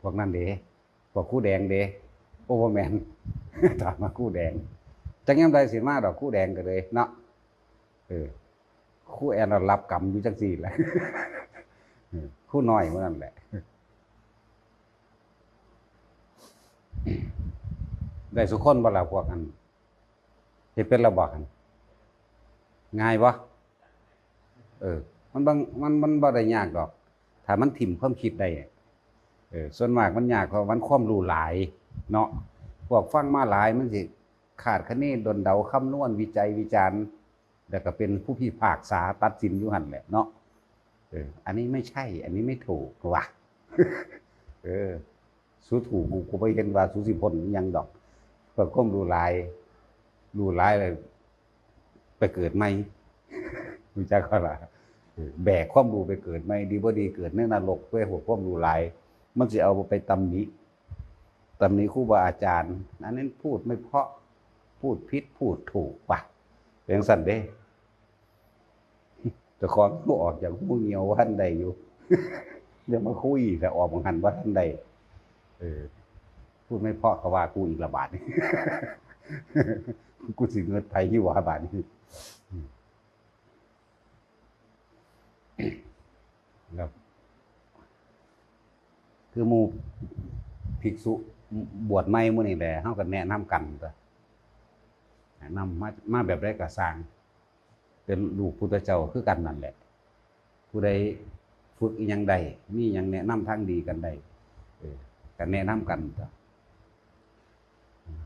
พวกนั้นเด้พวกคู่แดงเด้โอเวอร์แมนถามมาคู่แดงจังยามใดสิมาดอกคู่แดงก็เลยเนาะคู่แอนเรารับกรรมอยู่จังซี่แหละคู่น้อยเมื่อนั้นแหละได้สุคนบ่ล่ะพวกนั้นเฮ็ดเป็นระบอกกันง่ายบ่มันบ่ได้ยากดอกถ้ามันถิ่มความคิดได้ส่วนมากมันยากเพราะมันความรู้หลายเนาะพวกฟังมาหลายมันสิขาดคะเนดนเดาคำนวณวิจัยวิจารณ์แล้วก็เป็นผู้พิพากษาตัดสินอยู่หั่นแหละเนาะอันนี้ไม่ใช่อันนี้ไม่ถูกว่ะสู้ถูกกูบ่เห็นว่าสู้สิพ้นอิหยังดอกเพื่อความรู้หลายเลยไปเกิดใหม่รู้จักเขาล่ะแบกความรู้ไปเกิดใหม่ดีบ่ดีเกิดในนรกเพื่อหัวความรู้หลายมันสิเอาไปตำหนิครูบาอาจารย์อันนั้นพูดไม่เพราะพูดผิดพูดถูกว่ะเป็นสั่นเด้แต่ของบ่ออกจากหูเหี่ยวว่าท่านใดอยู่ยังมาคุยแต่ออกบางหันว่าท่านใดพูดไม่เพราะก็ว่ากูอีกละบาทนี่กูสิเงินไผอยู่ว่าบาทนี่แล้วคือหมู่ภิกษุบวชใหม่มื้อนี้แหละเฮาก็แนะนำกันตัวแนะนำมาแบบใดก็สร้างเป็นลูกพุทธเจ้าคือกันนั่นแหละผู้ใดฝึกอีหยังใดมีหยังแนะนำทางดีกันได้ก็แนะนำกันตัว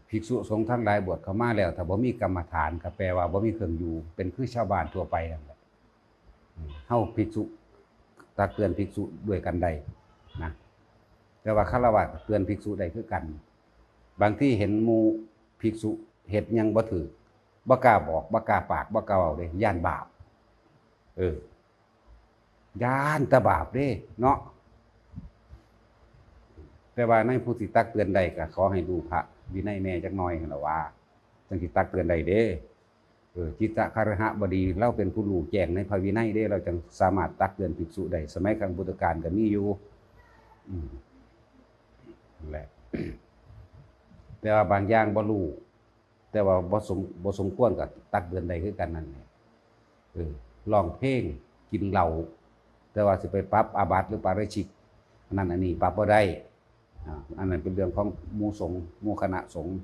ภิกษุสงฆ์ทั้งหลายบวชเข้ามาแล้วถ้าบ่มีกรรมฐานก็แปลว่าบ่มีเครื่องอยู่เป็นคือชาวบ้านทั่วไปนั่นแหละเฮาภิกษุตักเตือนภิกษุด้วยกันได้นะแต่ว่าฆราวาสเตือนภิกษุได้คือกันบางที่เห็นหมู่ภิกษุเฮ็ดหยังบ่ถูกบ่กล้าบอกบ่กล้าปากบ่กล้าเว้าเด้ย้านบาปย้านแต่บาปเด้เนาะแต่ว่าในผู้ที่ตักเตือนได้ก็ขอให้ดูพระวินัยแน่จักหน่อยหั่นล่ะว่าจังสิตักเตือนได้เด้จิตตคฤหบดีเราเป็นผู้รู้แจ้งในพระวินัยเด้เราจึงสามารถตักเตือนภิกษุได้สมัยครั้งพุทธกาลก็มีอยู่นั่นแหละแต่ว่าบางอย่างบ่รู้แต่ว่าบ่สมควรก็ตักเตือนได้คือกันนั่นแหละร้องเพลงกินเหล้าแต่ว่าสิไปปรับอาบัติหรือปาราชิกอันนั้นอันนี้ปรับบ่ได้อันนั้นเป็นเรื่องของหมู่สงฆ์หมู่คณะสงฆ์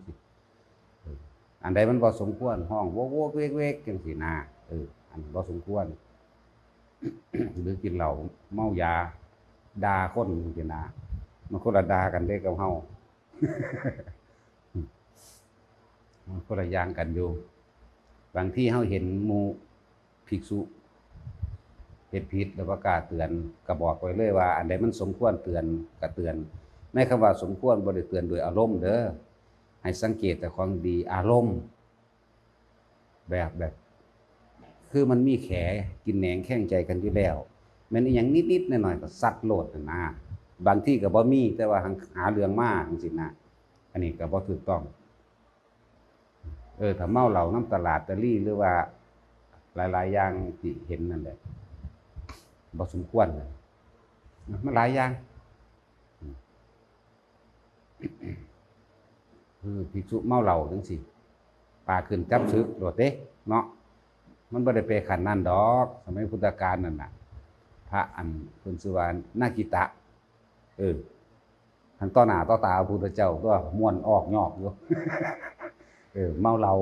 อันใดมันบ่สมควรห้องโวกๆเวกๆจังซี่นะอันบ่สมควร หรือกินเหล้าเมายาด่าคนจังซี่นะมันคนละด่ากันเด้กับเฮา มันคนละอย่างกันอยู่บางที่เฮาเห็นหมู่ภิกษุเฮ็ดผิดแล้วก็กล้าเตือนก็บอกไว้เลยว่าอันใดมันสมควรเตือนก็เตือนในคำว่าสมควรบ่ได้เตือนโดยอารมณ์เด้อให้สังเกตแต่ของดีอารมณ์แบบคือมันมีแขกินแหนงแข้งใจกันอยู่แล้วแม้นอีหยังนิดๆหน่อยๆก็ซัดโลดนะบางที่ก็บ่มีแต่ว่าหาเรื่องมาจังซี่นะอันนี้ก็บ่ถูกต้องถ้าเมาเหล้าน้ำตลาดตะลี่หรือว่าหลายๆอย่างที่เห็นนั่นแหละบ่สมควรมันหลายอย่างภิกษุเมาเหล้าจังซี่ปาขึ้นจับศึกโดดเด้เนาะมันบ่ได้ไปขั้นนั้นดอกสมัยพุทธกาลนั่นน่ะพระอันเพิ่นชื่อว่านาคิตะทั้งต่อหน้าต่อตาพระพุทธเจ้าก็ม่วนออกยอกอยู่ เมาเหล้า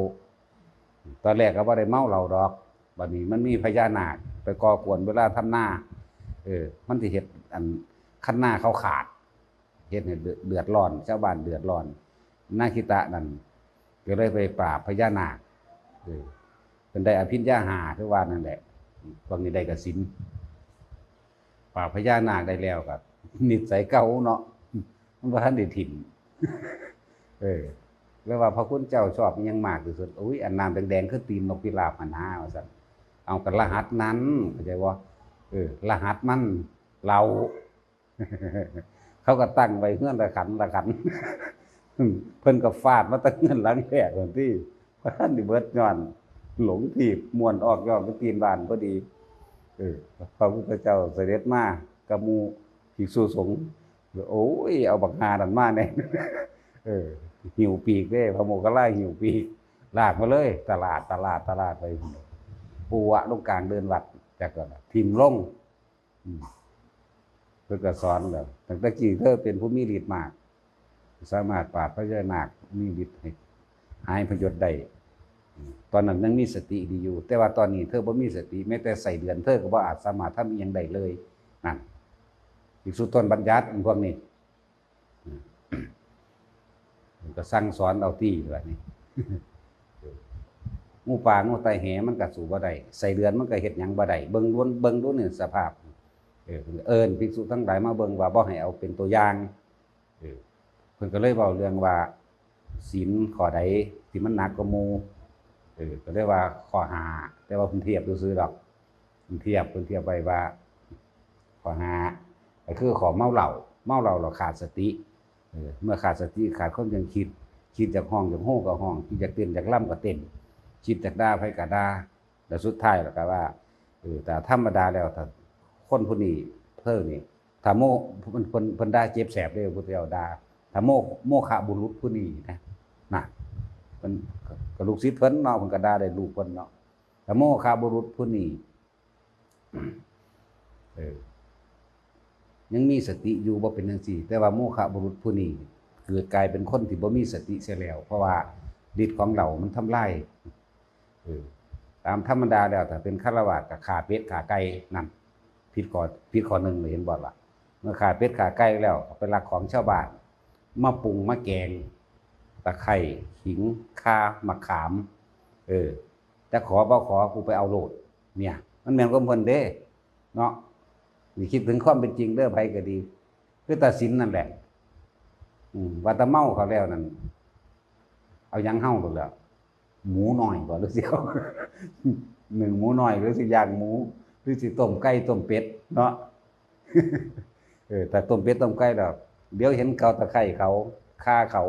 ตอนแรกก็บ่ได้เมาเหล้าดอกบัดนี้มันมีพญานาคไปก่อกวนเวลาทำนามันสิเฮ็ดอันคันนาเขาขาดเฮ็ดให้เดือดร้อนชาวบ้านเดือดร้อนนาคิตะนั่นก็เลยไปปราบพญานาคเป็นได้อภิญญาห้าคือว่านั่นแหละพวกนี้ได้กสิณปราบพญานาคได้แล้วก็นิสัยเก่าเนาะมันบ่ทันได้ถิ่มแล้วว่าพระคุณเจ้าชอบอิหยังมากที่สุดอุ้ยอันน้ำแดงๆคือตีนนกพิราบหันหาว่าซั่นเอากันรหัสนั้นเข้าใจบ่รหัสมันเรา เขาก็ตั้งไว้เฮือนละขัน เพิ่นก็ฟาดมาตั้งเงินหลังแรกซั่นที่พระท่านนี่เบิดย้อนหลงถีบม่วนออกย้อนไปตีนบ้านพอดีพระพุทธเจ้าเสด็จมากับหมู่ภิกษุสงฆ์ โอ้ยเอาบักฮานั่นมาเนี่ยเออหิวปีกเด้พระโมคคัลลาหิวปีกลากมาเลยตลาดไปปูวะลงกลางเดินวัดจากก่อนทิมลงเพื่อก็สอนแบบตั้งแต่กี้เธอเป็นผู้มีฤทธิ์มากสามารถปราบพระเจ้านาคมีฤทธิ์ให้หายพยศได้ตอนนั้นยังมีสติดีอยู่แต่ว่าตอนนี้เธอบ่มีสติแม้แต่ใส่เดือนเธอก็บ่อาจสามารถทำอีหยังได้เลยนั่นภิกษุต้นบัญญัติพวกนี้ก็สั่งสอนเอาที่แบบนี้งูป่างูไตแหมันก็สู่บ่ได้ใส่เดือนมันก็เฮ็ดหยังบ่ได้เบิ่งดูนี่สภาพเอิ้นภิกษุทั้งหลายมาเบิ่งว่าบ่ให้เอาเป็นตัวอย่างเพิ่นก็เลยเว้าเรื่องว่าศีลข้อใดที่มันหนักกว่าหมู่ก็เรียกว่าข้อ5แต่ว่าเพิ่นเทียบซื่อๆดอกเพิ่นเทียบไว้ว่าข้อ5ก็คือข้อเมาเหล้าเราขาดสติเมื่อขาดสติขาดความยังคิดจากห้องจากโห่ก็ห้องคิดจากเต้นจากล่ำก็เต้นคิดจากด่าไผก็ด่าแล้วสุดท้ายแล้วก็ว่าแต่ธรรมดาแล้วถ้าคนผู้นี้เพิ่นนี่ถ้าโมเพิ่นด่าเจ็บแสบเด้อพุทธเจ้าด่าถ้าโมฆะบุรุษผู้นี้นะน่ะมันก็ลูกศิษย์เพิ่นเนาะเพิ่นก็ด่าได้ลูกเพิ่นเนาะถ้าโมฆะบุรุษผู้นี้ยังมีสติอยู่บ่เป็นจังซี่แต่ว่าโมฆะบุรุษผู้นี้เกิดกลายเป็นคนที่บ่มีสติเสียแล้วเพราะว่าฤทธิ์ของเหล้ามันทำลายตามธรรมดาแล้วถ้าเป็นฆราวาสก็ฆ่าเป็ดฆ่าไก่นั่นผิดข้อหนึ่งเห็นบ่ล่ะเมื่อฆ่าเป็ดฆ่าไก่แล้วไปลักของชาวบ้านมาปรุงมาแกงตะไคร้ขิงข่ามะขามจะขอบ่ขอกูไปเอาโลดเนี่ยมันแม่นของเพิ่นเด้เนาะนี่คิดถึงความเป็นจริงเด้อไผก็ดีคือตัดสินนั่นแหละว่าตะเมาเขาแล้วนั่นเอายังเฮาหมดแล้วหมูน้อยบ่หรือสิเอาหนึ่งหมูน้อยหรือสิย่างหมูหรือสิต้มไก่ต้มเป็ดเนาะแต่ต้มเป็ดต้มไก่ดอกเดี๋ยวเห็นเขาตะไคร้เขาข่าเขา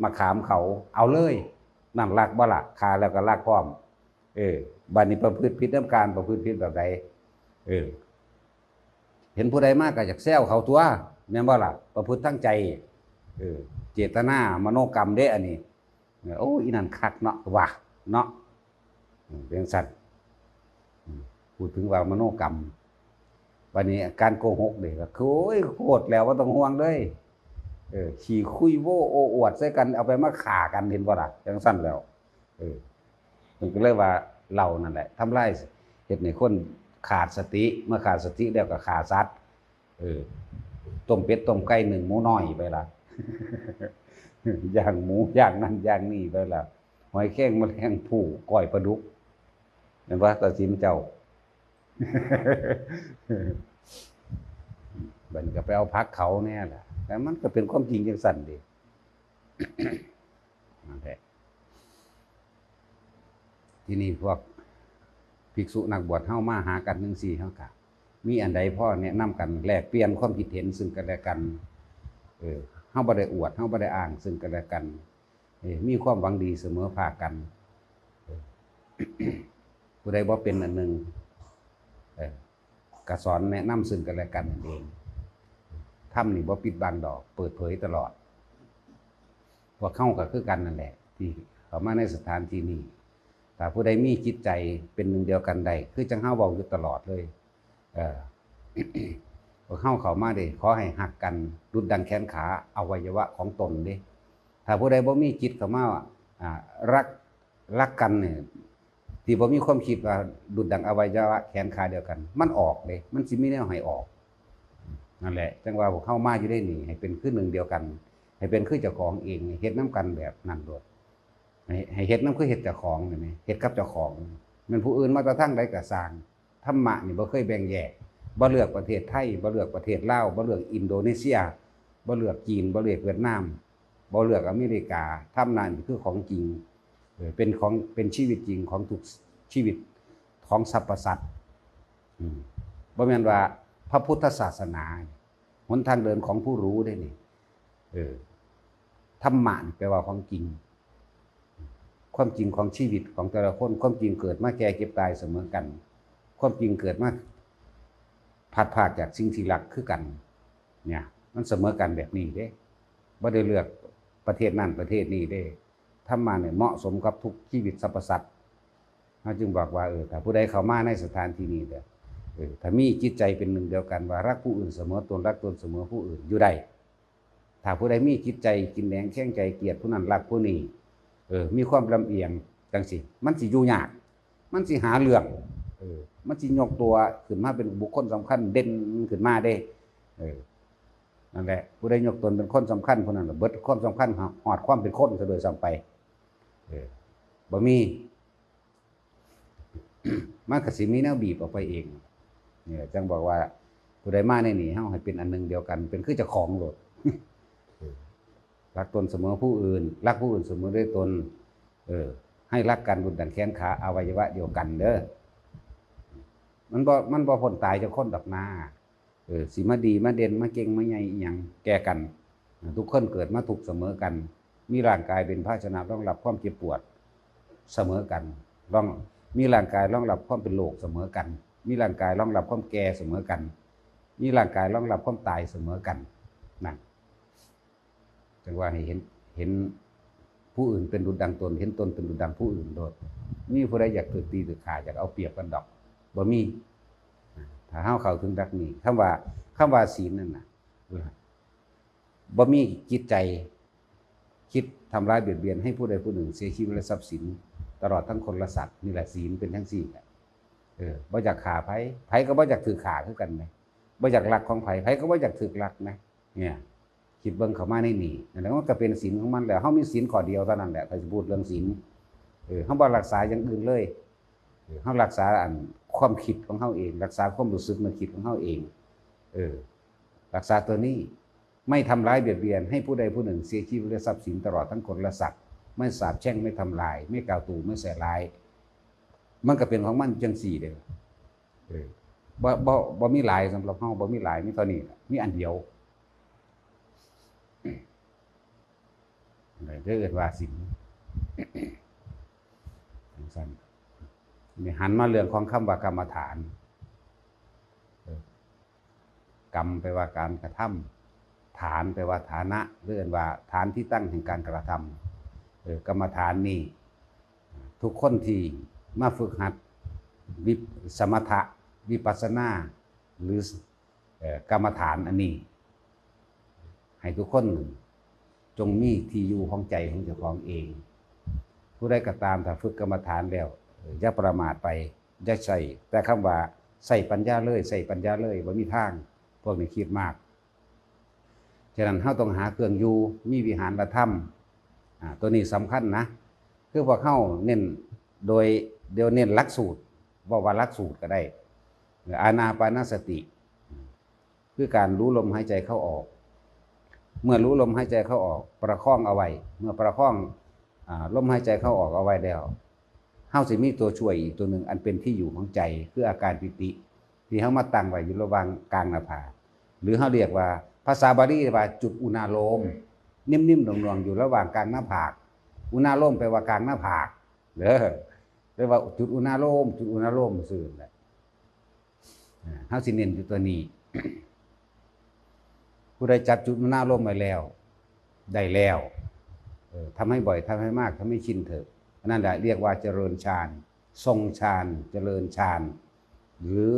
มะขามเขาเอาเลยนั่นลักบ่ล่ะข่าแล้วก็ลักพร้อมบัดนี้ประพฤติผิดนำการประพฤติผิดแบบใดเห็นผู้ใดมากก็อยากแซวเขาตัวแม่นบ่ล่ะประพฤติทั้งใจเจตนามโนกรรมเด้อันนี้โอ้อีนั่นคักเนาะว่ะเนาะเป็นสัตว์พูดถึงว่ามโนกรรมวันนี้การโกหกเด็กก็โอ้ยโคตรแล้วว่าต้องห่วงเลยขี่คุยโว้โอ้อวดใส่กันเอาไปมาฆ่ากันเห็นบ่ล่ะจังสั้นแล้วมันก็เลยว่าเรานั่นแหละทำลายเฮ็ดให้คนขาดสติเมื่อขาดสติแล้วก็ฆ่าสัตว์ต้มเป็ดต้มไก่หนึ่งหมูน้อยไปละย่างหมูย่างนั่นย่างนี่ไปละหอยแข้งแมลงภู่ก้อยปลาดุกเห็นว่าตัดสินเจ้าบัดก็ไปเอาพักเขาแน่แหละแต่มันก็เป็นความจริงจังสั่นดินั่นแหละที่นี่พวกภิกษุนักบวชเฮามาหากันจังซี่เฮาก็มีอันใดพ่อแนะนำกันแลกเปลี่ยนความคิดเห็นซึ่งกันและกันเฮาบ่ได้อวดเฮาบ่ได้อ้างซึ่งกันและกันมีความหวังดีเสมอภาคกันผู้ใดบ่เป็นอันหนึ่งก็สอนแนะนำซึ่งกันและกันนั่นเองธรรมนี่บ่ปิดบังดอกเปิดเผยตลอดพวกเข้าก็คือกันนั่นแหละที่เข้ามาในสถานที่นี้ถ้าผู้ใดมีจิตใจเป็นหนึ่งเดียวกันได้คือจังเฮาเว้าอยู่ตลอดเลยพวกเข้ามาเด้ขอให้หักกันดุจดังแขนขาอวัยวะของตนเด้ถ้าผู้ใดบ่มีจิตเข้ามารักกันเนี่ยที่บ่มีความคิดว่าดุจดังอวัยวะแขนขาเดียวกันมันออกเด้มันสิมีแนวให้ออกนั่นแหละจังว่าพวกเข้ามาอยู่ได้นี่ให้เป็นคือหนึ่งเดียวกันให้เป็นคือเจ้าของเองเฮ็ดนำกันแบบนั้นโดดให้เฮ็ดนำคือเฮ็ดเจ้าของนี่แหมเฮ็ดกับเจ้าของมันผู้อื่นมาแต่ทางใดก็สร้างธรรมะนี่บ่เคยแบ่งแยกบ่เลือกประเทศไทยบ่เลือกประเทศลาวบ่เลือกอินโดนีเซียบ่เลือกจีนบ่เลือกเวียดนามบ่เลือกอเมริกาธรรมนั้นคือของจริงเป็นชีวิตจริงของทุกชีวิตของสรรพสัตว์บ่แม่นว่าพระพุทธศาสนาหนทางเดินของผู้รู้ได้นี่ธรรมะแปลว่าของจริงความจริงของชีวิตของแต่ละคนความจริงเกิดมาแก่เก็บตายเสมอกันความจริงเกิดมาพัดพรากจากสิ่งที่รักคือกันเนี่ย มันเสมอกันแบบนี้เด้บ่ได้เลือกประเทศนั้นประเทศนี้เด้ธรรมะเนี่ยเหมาะสมกับทุกชีวิตสรรพสัตว์เขาจึงบอกว่าถ้าผู้ใดเข้ามาในสถานที่นี้เด้อถ้ามีจิตใจเป็นหนึ่งเดียวกันว่ารักผู้อื่นเสมอตนรักตนเสมอผู้อื่นอยู่ได้ถ้าผู้ใดมีจิตใจกินแหนงแข้งใจเกลียดผู้นั้นรักผู้นี้มีความลำเอียงจังสิมันสิอยู่ยากมันสิหาเรื่องมันสิยกตัวขึ้นมาเป็นบุคคลสำคัญเด่นขึ้นมาได้นั่นแหละผู้ใดยกตนเป็นคนสำคัญคนนั้นเบิดความสำคัญหอดความเป็นคนซะโดยซ้ำไปบ่มี มันก็สิมีแนวบีบออกไปเองเนี่ยจังบอกว่าผู้ใดมาในนี้เฮาให้เป็นอันหนึ่งเดียวกันเป็นคือเจ้าของโลด รักตนเสมอผู้อื่นรักผู้อื่นเสมอด้วยตนให้รักกันดุจดั่งแขนขาอวัยวะเดียวกันเด้อมันบ่พ้นตายจากคนดอกนาสิมาดีมาเด่นมาเก่งมาใหญ่อีหยังแก่กันทุกคนเกิดมาถูกเสมอกันมีร่างกายเป็นภาชนะรองรับความเจ็บปวดเสมอกันมีร่างกายรองรับความเป็นโรคเสมอกันมีร่างกายรองรับความแก่เสมอกันมีร่างกายรองรับความตายเสมอกันนั่นจังว่าให้เห็นผู้อื่นเป็นดุจดังตนเห็นตนเป็นดุจดังผู้อื่นโดดมีผู้ใดอยากถือตีถือขาอยากเอาเปรียบกันดอกบ่มีถ้าเฮาเข้าถึงดักนี้คำว่าศีลนั่นน่ะบ่มีจิตใจคิดทำร้ายเบียดเบียนให้ผู้ใดผู้หนึ่งเสียชีวิตและทรัพย์สินตลอดทั้งคนและสัตว์นี่แหละศีลเป็นทั้งสี่แหละบ่อยากฆ่าไผก็บ่อยากถือฆ่าคือกันไหมบ่อยากลักของไผก็บ่อยากถือลักนะเนี่ยคิดเบิ่งเข้ามาในนี่นั่นแหละมันก็เป็นศีลของมันแล้วเฮามีศีลข้อเดียวเท่านั้นแหละถ้าจะพูดเรื่องศีลเฮาบ่รักษาอย่างอื่นเลยเฮารักษาความคิดของเฮาเองรักษาความรู้สึกนึกคิดของเฮาเองรักษาตัวนี้ไม่ทำร้ายเบียดเบียนให้ผู้ใดผู้หนึ่งเสียชีวิตและทรัพย์สินตลอดทั้งคนและสัตว์ไม่สาปแช่งไม่ทำลายไม่กล่าวตู่ไม่ใส่ร้ายมันก็เป็นของมันจังสี่เด้อบ่มีหลายสำหรับเฮาบ่มีหลายมีเท่านี้มีอันเดียวเรียกว่าศีลสั้นนี่หันมาเรื่องของคำว่ากรรมฐานกรรมแปลว่าการกระทำฐานแปลว่าฐานะเรียกว่าฐานที่ตั้งแห่งการกระทำกรรมฐานนี่ทุกคนที่มาฝึกหัดสมถะวิปัสสนาหรือกรรมฐานอันนี้ให้ทุกคนจงมีที่อยู่ของใจของเจ้าของเองผู้ใดก็ตามถ้าฝึกกรรมฐานแล้วอย่าประมาทไปอย่าใส่แต่คำว่าใส่ปัญญาเลยใส่ปัญญาเลยบ่มีทางพวกนี้คิดมากฉะนั้นเฮาต้องหาเครื่องอยู่มีวิหารธรรมตัวนี้สำคัญนะคือพวกเฮาเน้นโดยเดี๋ยวเน้นหลักสูตรว่าหลักสูตรก็ได้อานาปานสติคือการรู้ลมหายใจเข้าออกเมื่อรู้ลมหายใจเข้าออกประคองเอาไว้เมื่อประคองลมหายใจเข้าออกเอาไว้แล้วเฮาสิมีตัวช่วยอีกตัวหนึ่งอันเป็นที่อยู่ของใจคืออาการปิติที่เฮามาตั้งไว้อยู่ระหว่างกลางหน้าผากหรือเฮาเรียกว่าภาษาบาลีว่าจุดอุณาโลมนิ่มๆหน่วงๆอยู่ระหว่างกลางหน้าผากอุณาโลมแปลว่ากลางหน้าผากเด้อเรียกว่าจุดอุณาโลมจุดอุณาโลมซื่อแหละเฮาสิเน้นอยู่ตัวนี้ผู้ใดจับจุดอุณาโลมไว้แล้วได้แล้วทำให้บ่อยทำให้มากทำให้ชินเถอะนั่นแหละเรียกว่าเจริญฌานทรงฌานเจริญฌานหรือ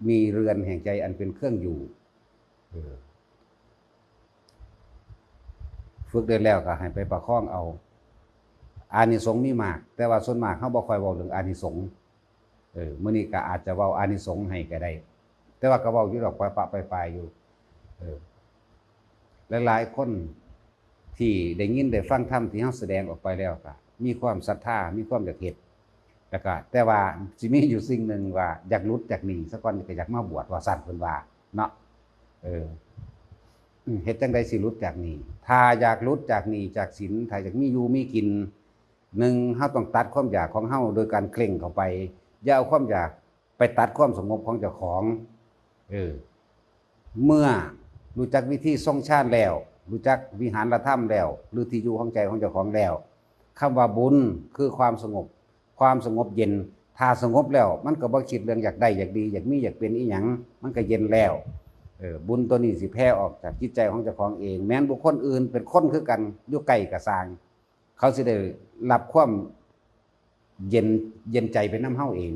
มีเรือนแห่งใจอันเป็นเครื่องอยู่ฝึกได้แล้วก็ให้ไปประคองเอาอานิสงส์มีมากแต่ว่าส่วนมากเขาบ่ค่อยเว้าเรื่องอานิสงส์มื้อนี้ก็อาจจะเว้าอานิสงส์ให้ก็ได้แต่ว่าก็เว้าอยู่ดอกปะปลายๆอยู่หลายๆคนที่ได้ยินได้ฟังธรรมที่เฮาแสดงออกไปแล้วก็มีความศรัทธามีความอยากเฮ็ดแล้วก็แต่ว่าสิมีอยู่สิ่งหนึ่งว่าอยากหลุดจากนี้ซะก่อนก็อยากมาบวชว่าซั่นเพิ่นว่าเนาะเฮ็ดจังได๋สิหลุดจากนี้ถ้าอยากหลุดจากนี้จากศีลถ้าอยากมีอยู่มีกิน1เฮาต้องตัดความอยากของเฮาโดยการเคร่งเข้าไปอย่าเอาความอยากไปตัดความสงบของเจ้าของเมื่อรู้จักวิธีทรงฌานแล้วรู้จักวิหารธรรมแล้วหรือที่อยู่ของใจของเจ้าของแล้วคำว่าบุญคือความสงบเย็นถ้าสงบแล้วมันก็บ่คิดเรื่องอยากได้อยากดีอยากมีอยากเป็นอีหยังมันก็เย็นแล้ว บุญตัวนี้สิแผ่ออกจากจิตใจของเจ้าของเองแม้นบุคคลอื่นเป็นคนคือกันอยู่ใกล้กับสร้างเขาสิได้รับความเย็นใจเป็นน้ำเฮาเอง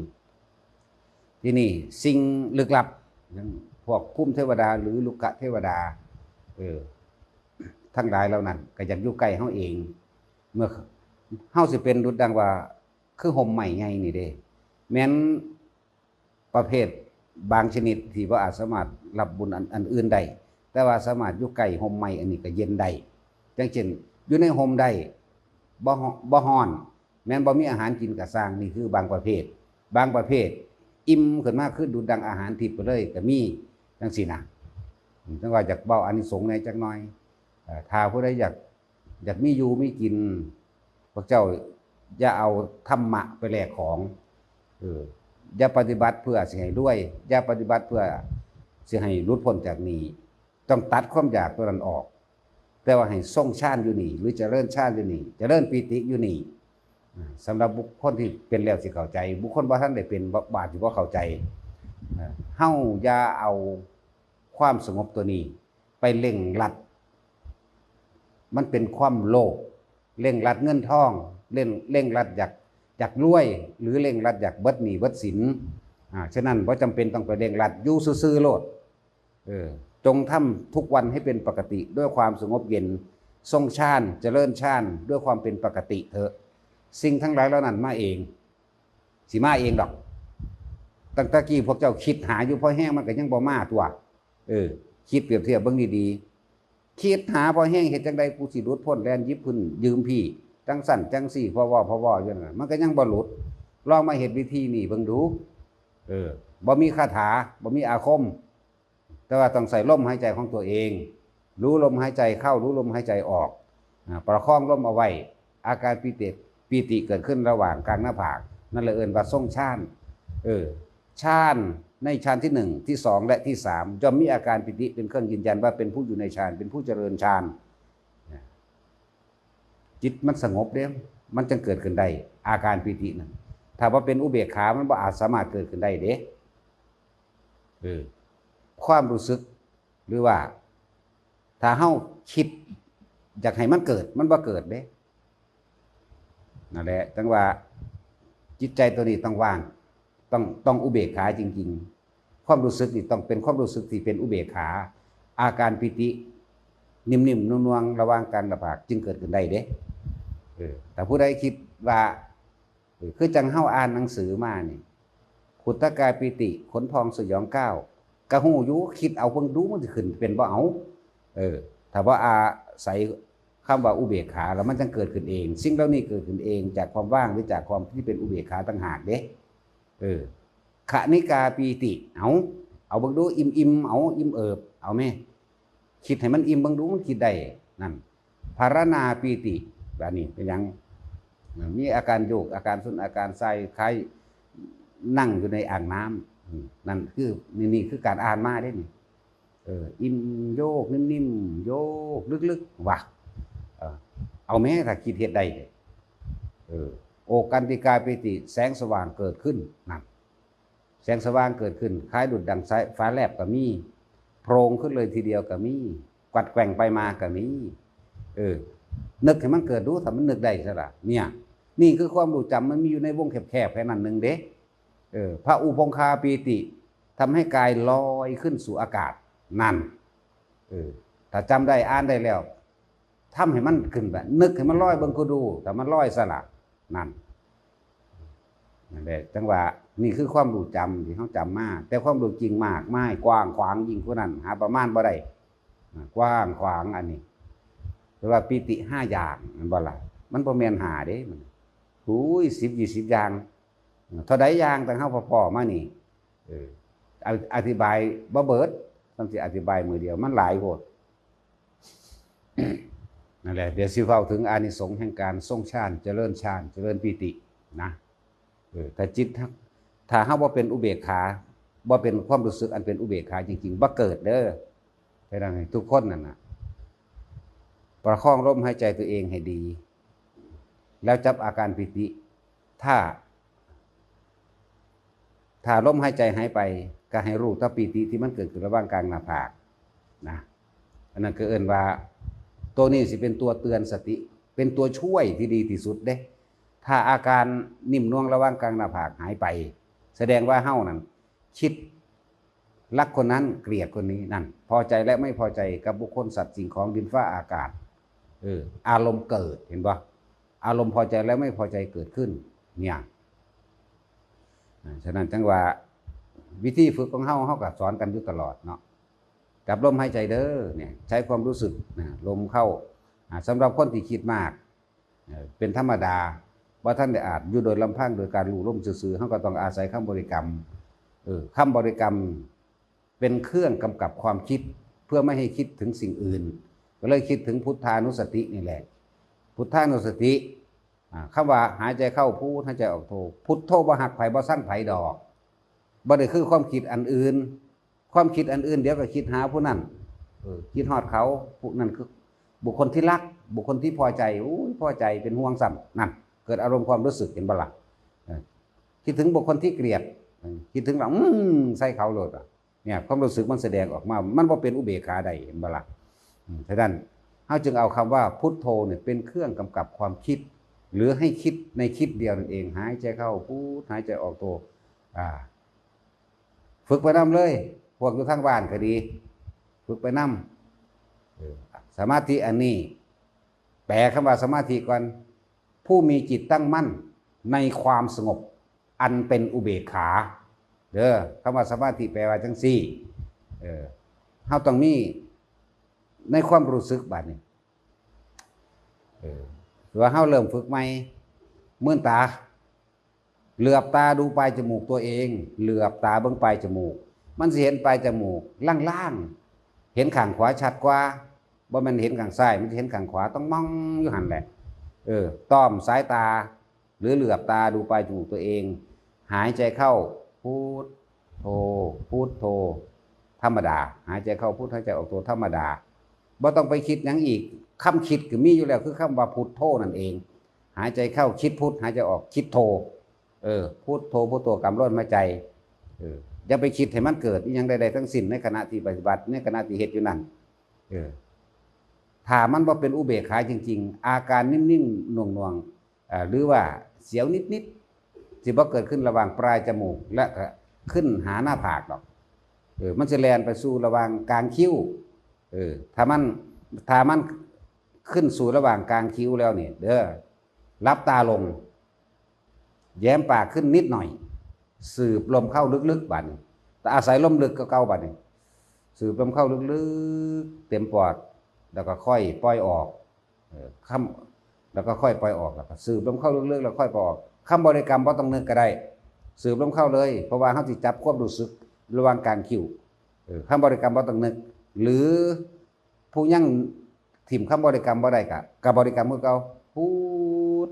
ที่นี่สิ่งลึกลับพวกภูมิเทวดาหรือลุกะเทวดาทั้งหลายเหล่านั้นก็อยากอยู่ใกล้เฮาเองเมื่อเฮาสิเป็นดุจดังว่าคือห่มใหม่ไงนี่เด้แม้นประเภทบางชนิดที่บ่อาจสามารถรับบุญอันอื่นได้แต่ว่าสามารถอยู่ใกล้ห่มใหม่อันนี้ก็เย็นได้จังเช่นอยู่ในห่มได้บ่ฮ้อนแม้นบ่มีอาหารกินก็สร้างนี่คือบางประเภทอิ่มขึ้นมาคือดุจดังอาหารทิพย์ไปเลยก็มีจังซี่นะจังว่าอยากเว้าอานิสงส์ในจักหน่อยถ้าผู้ใดอยากมีอยู่มีกินพวกเจ้าอย่าเอาธรรมะไปแลกของอย่าปฏิบัติเพื่อสิให้รวยอย่าปฏิบัติเพื่อสิให้หลุดพ้นจากนี้ต้องตัดความอยากตัวนั้นออกแต่ว่าให้ทรงฌานอยู่นี่หรือเจริญฌานอยู่นี่เจริญปีติอยู่นี่สำหรับบุคคลที่เป็นแล้วสิเข้าใจบุคคลบ่ทันได้เป็นบาดสิบ่เข้าใจเฮาอย่าเอาความสงบตัวนี้ไปเร่งรัดมันเป็นความโลภเร่งรัดเงินทองเร่งรัดอยากรวยหรือเร่งรัดอยากเบิดหนี้เบิดสินฉะนั้นบ่จำเป็นต้องไปเร่งรัดอยู่ซื่อๆโลดจงทำทุกวันให้เป็นปกติด้วยความสงบเย็นทรงฌานเจริญฌานด้วยความเป็นปกติเถอะสิ่งทั้งหลายเหล่านั้นมาเองสิมาเองดอกตั้งแต่กี้พวกเจ้าคิดหาอยู่พอแห้งมันก็ยังบ่มาตัวคิดเปรียบเทียบเบิ่งดีๆคิดหาพอแห้งเฮ็ดจังได๋กูสิหลุดพ้นแล่นยิบพื้นยืมพี่จังสั่นจังซี่พอว่าอยู่นั่นมันก็ยังบ่หลุดลองมาเฮ็ดวิธีนี่เบิ่งดูบ่มีคาถาบ่มีอาคมแต่ว่าต้องใส่ลมหายใจของตัวเองรู้ลมหายใจเข้ารู้ลมหายใจออกประคองลมเอาไว้อาการปีติเกิดขึ้นระหว่างกลางหน้าผากนั่นเลยเอิ้นว่าทรงฌานฌานในฌานที่1ที่2และที่3จะมีอาการปิติเป็นเครื่องยืนยันว่าเป็นผู้อยู่ในฌานเป็นผู้เจริญฌานจิตมันสงบเด้มันจึงเกิดขึ้นได้อาการปิตินั้นถ้าว่าเป็นอุเบกขามันบ่อาจสามารถเกิดขึ้นได้เด้ความรู้สึกหรือว่าถ้าเฮาคิดอยากให้มันเกิดมันบ่เกิดเด้นั่นแหละจังว่าจิตใจตัวนี้ต้องว่างต้องอุเบกขาจริงๆความรู้สึกนี่ต้องเป็นความรู้สึกที่เป็นอุเบกขาอาการปิตินิ่มๆนวลๆระหว่างกลางหน้าผากจึงเกิดขึ้นได้เด้แต่ผู้ใดคิดว่าคือจังเฮาอ่านหนังสือมานี่ขุทกายปิติขนพองสยองก้าวกะฮู้อยู่คิดเอาเบิ่งดูมันสิขึ้นเป็นบ่เอาถ้าว่าอาศัยคำว่าอุเบกขาแล้วมันจะเกิดขึ้นเองสิ่งเหล่านี้เกิดขึ้นเองจากความว่างหรือจากความที่เป็นอุเบกขาต่างหากเด้ขณิกาปีติเอาเบิ่งดูอิ่มเอาอิ่มเอิบเอาแม่คิดให้มันอิ่มเบิ่งดูมันคิดได้นั่นภารณาปีติแบบนี้เป็นยังมีอาการโยกอาการสุนอาการไส้คล้ายนั่งอยู่ในอ่างน้ำนั่นคือนี่คือการอ่านมาได้นี่อิ่มโยกนิ่มๆโยกลึกๆว่ะเอาแม้ถ้าคิดเหตุใดโอกันติกาปิติแสงสว่างเกิดขึ้นนั่นแสงสว่างเกิดขึ้นคล้ายดุจดังฟ้าแลบก็มีโพรงขึ้นเลยทีเดียวก็มีกวัดแกว่งไปมาก็มีนึกให้มันเกิดรู้ถ้ามันนึกได้ซะละเนี่ยนี่คือความรู้จำมันมีอยู่ในวงแคบๆแค่นั้นหนึ่งเด้พระอุปงคาปีติทำให้กายลอยขึ้นสู่อากาศนั่นถ้าจำได้อ่านได้แล้วทำให้มันขึ้นแบบนึกให้มันลอยเบิ่งก็ดูแต่มันลอยซะละนั่นแหละจังหวะนี่คือความรู้จำที่เขาจำมาแต่ความรู้จริงมากไม่กว้างขวางยิ่งกว่านั้นหาประมาณบ่ได้กว้างขวางอันนี้แต่ว่าปิติ5อย่างมันบ่ล่ะมันบ่แม่นหาเด้มัน10 20อย่างเท่าใดอย่างตั้งเฮาพอมานี่อธิบายบ่เบิดต้องสิอธิบายมือเดียวมันหลายโพดนั่นแหละเดี๋ยวสิเฝ้าถึงอานิสงส์แห่งการทรงฌานเจริญฌานเจริญปิตินะถ้าจิตถ้าเฮาบ่เป็นอุเบกขาบ่เป็นความรู้สึกอันเป็นอุเบกขาจริงๆบ่เกิดเด้อไปดังให้ทุกคนนั่นน่ะประคองลมหายใจตัวเองให้ดีแล้วจับอาการปิติถ้า ถ้าลมหายใจหายไปก็ให้รู้ต่อปีติที่มันเกิดขึ้นระหว่างกลางหน้าผากนะอันนั้นก็เอิ้นว่าตัวนี้สิเป็นตัวเตือนสติเป็นตัวช่วยที่ดีที่สุดเด้ถ้าอาการนิ่มน่วงระหว่างกลางหน้าผากหายไปแสดงว่าเฮ้านั่นคิดรักคนนั้นเกลียดคนนี้นั่นพอใจและไม่พอใจกับบุคคลสัตว์สิ่งของดินฟ้าอากาศอารมณ์เกิดเห็นปะอารมณ์พอใจและไม่พอใจเกิดขึ้นเนี่ยฉะนั้นจังว่าวิธีฝึกของเฮากับสอนกันอยู่ตลอดเนาะกับลมหายใจเด้อเนี่ยใช้ความรู้สึกลมเข้าสำหรับคนที่คิดมากเป็นธรรมดาว่าท่านได้อาจอยู่โดยลำพังโดยการรู้ลมซื่อๆเฮาก็ต้องอาศัยคำบริกรรมคำบริกรรมเป็นเครื่องกำกับความคิดเพื่อไม่ให้คิดถึงสิ่งอื่นก็เลยคิดถึงพุทธานุสตินี่แหละพุทธานุสติคำว่าหายใจเข้าพุทหายใจออกโทพุทโธบ่หักไผบ่สั่งไผดอกบ่ได้คือความคิดอันอื่นความคิดอันอื่นเดี๋ยวก็คิดหาผู้นั้นคิดฮอดเขาผู้นั้นคือบุคคลที่รักบุคคลที่พอใจพอใจเป็นห่วงซ้ำนั่นเกิดอารมณ์ความรู้สึกเห็นบ่ล่ะคิดถึงบุคคลที่เกลียดคิดถึงว่าใส่เขาโลดเนี่ยความรู้สึกมันแสดงออกมามันบ่เป็นอุเบกขาใดเห็นบ่ล่ะฉะนั้นเฮาจึงเอาคำว่าพุทโธเนี่ยเป็นเครื่องกำกับความคิดหรือให้คิดในคิดเดียวนั่นเองหายใจเข้าพุทหายใจออกโทฝึกไปนำเลยพวกอยู่ทางบ้านก็ดีฝึกไปนำสมาธิอันนี้แปลคำว่าสมาธิก่อนผู้มีจิตตั้งมั่นในความสงบอันเป็นอุเบกขาเด้อคำว่าสมาธิแปลว่าจังซี่เฮาต้องมีในความรู้สึกบัดนี้ว่าเฮาเริ่มฝึกใหม่มื่นตาเหลือบตาดูปลายจมูกตัวเองเหลือบตาเบิ่งปลายจมูกมันสิเห็นปลายจมูกล่างๆเห็นข้างขวาชัดกว่าบ่แม่นเห็นข้างซ้ายมันเห็นข้างขวาต้องมองอยู่หั่นแหละต้อมสายตาหรือเหลือบตาดูปลายจมูกตัวเองหายใจเข้าพุทโธพุทโธธรรมดาหายใจเข้าพุทหายใจออกโธธรรมดาบ่ต้องไปคิดหยังอีกคำคิดก็มีอยู่แล้วคือคำว่าพุทโธนั่นเองหายใจเข้าคิดพุทหายใจออกคิดโธพุทโธพุทโธกำล้นมาใจอย่าไปคิดให้มันเกิดยังใดๆทั้งสิ้นในขณะที่ปฏิบัติในขณะที่เฮ็ดอยู่นั่นถ้ามันบ่เป็นอุเบกขาจริงๆอาการนิ่มๆหน่วงๆหรือว่าเสียวนิดๆสิบ่เกิดขึ้นระหว่างปลายจมูกและขึ้นหาหน้าผากดอกมันจะแล่นไปสู่ระหว่างกลางคิ้วถ้ามันขึ้นสู่ระหว่างกลางคิ้วแล้วเนี่ยเด้อรับตาลงแย้มปากขึ้นนิดหน่อยสูบลมเข้าลึกๆบัดนี้แต่อาศัยลมลึกก็เก่าบัดนี้สูบลมเข้าลึกๆเต็มปอดแล้วก็ค่อยปล่อยออกแล้วก็ค่อยปล่อยออกแล้วก็สูบลมเข้าลึกๆแล้วค่อยปล่อยออกคำบริกรรมบ่ต้องนึกก็ได้สูบลมเข้าเลยเพราะว่าเฮาสิจับความรู้สึกระหว่างกลางคิ้วคำบริกรรมบ่ต้องนึกหรือผู้ยังถิ่มคำบริกรรมบ่ได้ก็บริกรรมคือเก่าพุท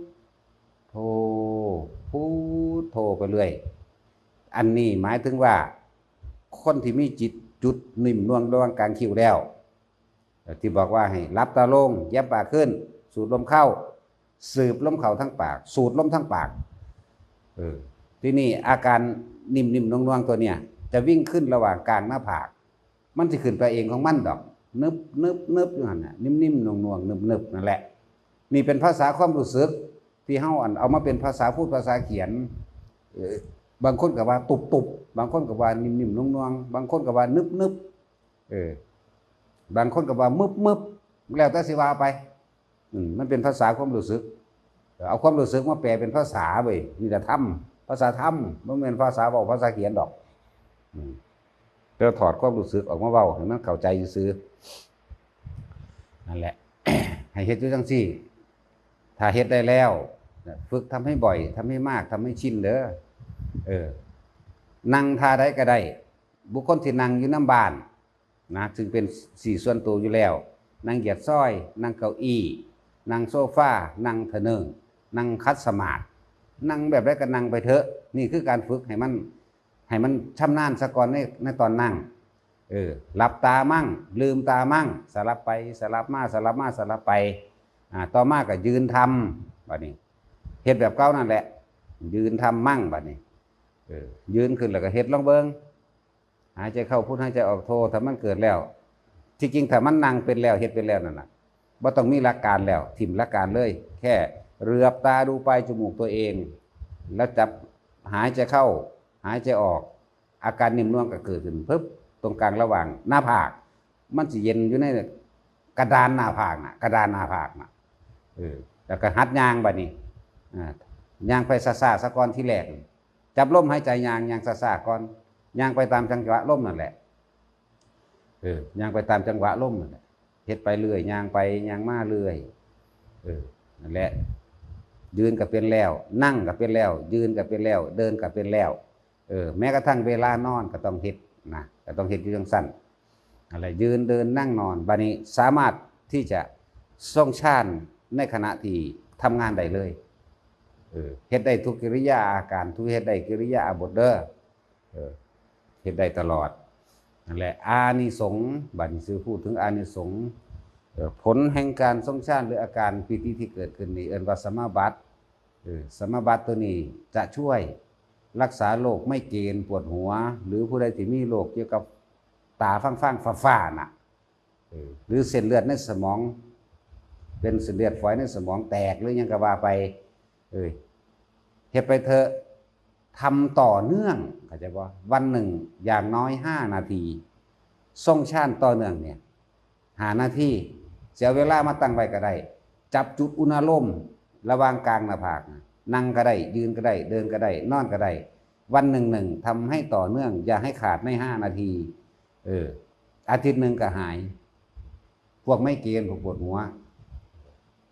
โธพุทโธไปเรื่อยอันนี้หมายถึงว่าคนที่มีจิตจุดนิ่มนวลระหว่างกลางคิ้วแล้วที่บอกว่าให้รับตาลงแย้มปากขึ้นสูดลมเข้าสืบลมเข้าทั้งปากสูดลมทั้งปากที่นี่อาการนิ่มๆนวลๆตัวเนี้ยจะวิ่งขึ้นระหว่างกลางหน้าผากมันจะขึ้นไปเองของมันดอกนึบอยู่หั่นน่ะนิ่มๆนวลๆนึบๆนั่นแหละนี่เป็นภาษาความรู้สึกที่เฮาเอามาเป็นภาษาพูดภาษาเขียนบางคนก็ว่าตุบๆบางคนก็ว่านิ่มๆนวลๆบางคนก็ว่านึบๆบางคนก็ว่ามึบๆแล้วแต่สิว่าไปมันเป็นภาษาความรู้สึกเอาความรู้สึกมาแปลเป็นภาษาเว้ยนี่แหละธรรมภาษาธรรมบ่แม่นภาษาเว้าภาษาเขียนดอกแล้วถอดความรู้สึกออกมาเว้าให้มันเข้าใจซื่อนั่นแหละ ให้เฮ็ดอยู่จังซี่ถ้าเฮ็ดได้แล้วฝึกทำให้บ่อยทำให้มากทำให้ชินเด้อนั่งท่าใดก็ได้บุคคลที่นั่งอยู่น้ำบ้านนะซึ่งเป็นสี่ส่วนตัวอยู่แล้วนั่งเหยียดซ้อยนั่งเก้าอี้นั่งโซฟานั่งเถนิงนั่งคัดสมาธินั่งแบบใดก็นั่งไปเถอะนี่คือการฝึกให้มันชำนาญซะก่อนในตอนนั่งหลับตามั่งลืมตามั่งสลับไปสลับมาสลับมาสลับไปต่อมาก็ยืนทำบัดนี้เฮ็ดแบบเก่านั่นแหละยืนทำมั่งบัดนี้ ยืนขึ้นแล้วก็เฮ็ดลองเบิ่งหายใจเข้าพุทหายใจออกโทถ้ามันเกิดแล้วที่จริงถ้ามันนั่งเป็นแล้วเฮ็ดเป็นแล้วนั่นน่ะบ่ต้องมีหลักการแล้วทิ่มหลักการเลยแค่เหลือบตาดูปลายจมูกตัวเองแล้วจับหายใจเข้าหายใจออกอาการนิ่มนวลก็เกิดขึ้นปึ๊บตรงกลางระหว่างหน้าผากมันสิเย็นอยู่ในกระดานหน้าผากน่ะกระดานหน้าผากน่ะแล้วก็หัดย่างบัดนี้ย่างไปซ่าๆซะก่อนที่แรกจับลมหายใจย่างซ่าๆก่อนย่างไปตามจังหวะลมนั่นแหละย่างไปตามจังหวะลมนั่นแหละเฮ็ดไปเรื่อยย่างไปย่างมาเรื่อยนั่นแหละยืนก็เป็นแล้วนั่งก็เป็นแล้วยืนก็เป็นแล้วเดินก็เป็นแล้วแม้กระทั่งเวลานอนก็ต้องเฮ็ดนะก็ต้องเฮ็ดอยู่จังซั่นอะไรยืนเดินนั่งนอนบัดนี้สามารถที่จะทรงฌานในขณะที่ทำงานได้เลยเฮ็ดได้ทุกกิริยาอาการทุกเฮ็ดได้กิริยาอาบทเด้อเฮ็ดได้ตลอดนั่นแหละอานิสงส์บัดนี้ซื้อพูดถึงอานิสงส์ผลแห่งการทรงฌานหรืออาการปิติที่เกิดขึ้นนี่เอิ้นว่าสมาบัติสมาบัติตัวนี้จะช่วยรักษาโรคไม่เกณฑ์ปวดหัวหรือผู้ใดที่มีโรคเกี่ยวกับตาฟ้างๆฟ้าๆน่ะหรือเส้นเลือดในสมองเป็นเส้นเลือดฝอยในสมองแตกหรือยังก็ว่าไปเฮ็ดไปเถอะทำต่อเนื่องเข้าใจบ่วันหนึ่งอย่างน้อย5 นาทีทรงฌานต่อเนื่องเนี่ย5 นาทีเสียเวลามาตั้งไว้ก็ได้จับจุดอุณาโลมระหว่างกลางหน้าผากนั่งก็ได้ยืนก็ได้เดินก็ได้นอนก็ได้วันหนึ่งทำให้ต่อเนื่องอย่าให้ขาดใน5 นาทีอาทิตย์หนึ่งก็หายพวกไม่เกณฑ์พวกปวดหัว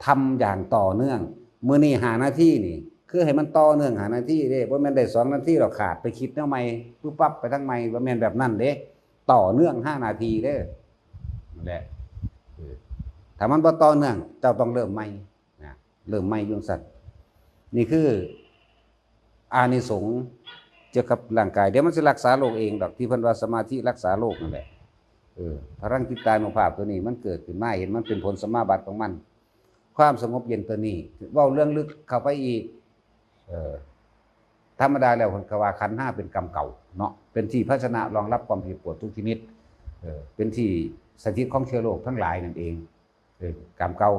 ทำอย่างต่อเนื่องมื้อนี้5 นาทีนี่คือให้มันต่อเนื่อง5 นาทีเด้บ่แม่นได้2 นาทีหรอกขาดไปคิดแนวใหม่ปุ๊บปั๊บไปทั้งใหม่บ่แม่นแบบนั้นเด้ต่อเนื่อง5 นาทีเด้อนั่นแหละถ้ามันบ่ต่อเนื่องเจ้าต้องเริ่มใหม่นะเริ่มใหม่อยู่ซั่นนี่คืออานิสงส์เกี่ยวกับร่างกายเดี๋ยวมันสิรักษาโรคเองดอกที่เพิ่นว่าสมาธิรักษาโรคนั่นแหละพลังจิตตานุภาพตัวนี้มันเกิดขึ้นมาเห็นมันเป็นผลสมาบัติของมันความสงบเย็นตัวนี้เว้าเรื่องลึกเข้าไปอีกธรรมดาแล้วคนกว่าขันธ์5เป็นกรรมเก่าเนาะเป็นที่ภาชนะรองรับความผิดปวดทุกชนิดเป็นที่สถิตของเชื้อโรคทั้งหลายนั่นเองกรรมเก่า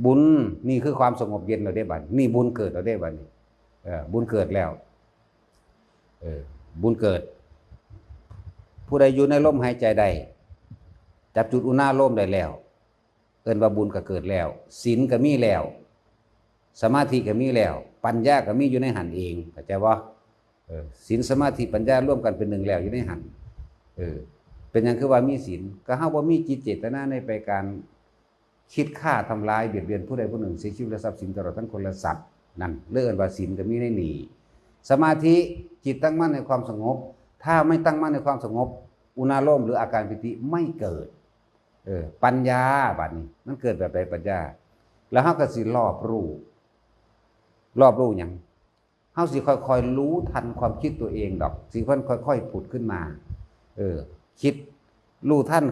บุญนี่คือความสงบเย็นเราได้บัดนี่บุญเกิดเราได้บัดนี้บุญเกิดแล้วบุญเกิดผู้ใดอยู่ในลมหายใจได้จับจุดอุณาโลมได้แล้วเอิ้นว่าบุญก็เกิดแล้วศีลก็มีแล้วสมาธิก็มีแล้วปัญญาก็มีอยู่ในหันเองเข้าใจบ่ศีลสมาธิปัญญาร่วมกันเป็นหนึ่งแล้วอยู่ในหันเป็นหยังคือว่ามีศีลก็เฮาบ่มีจิตเจตนาในไปการคิดฆ่าทำลายเบียดเบียนผู้ใดผู้หนึ่งเสียชีวิตและทรัพย์สินตลอดทั้งคนและสัตว์นั่นเรื่องว่าศีลก็มีในนี้สมาธิจิตตั้งมั่นในความสงบถ้าไม่ตั้งมั่นในความสงบอุณาโลมหรืออาการปิติไม่เกิดปัญญาบัดนี้มันเกิดแบบใดปัญญาแล้วเฮาก็สิรอบรู้หยังเฮาสิค่อยๆรู้ทันความคิดตัวเองดอกสิเพิ่นค่อยๆผุดขึ้นมาคิดรู้ทัน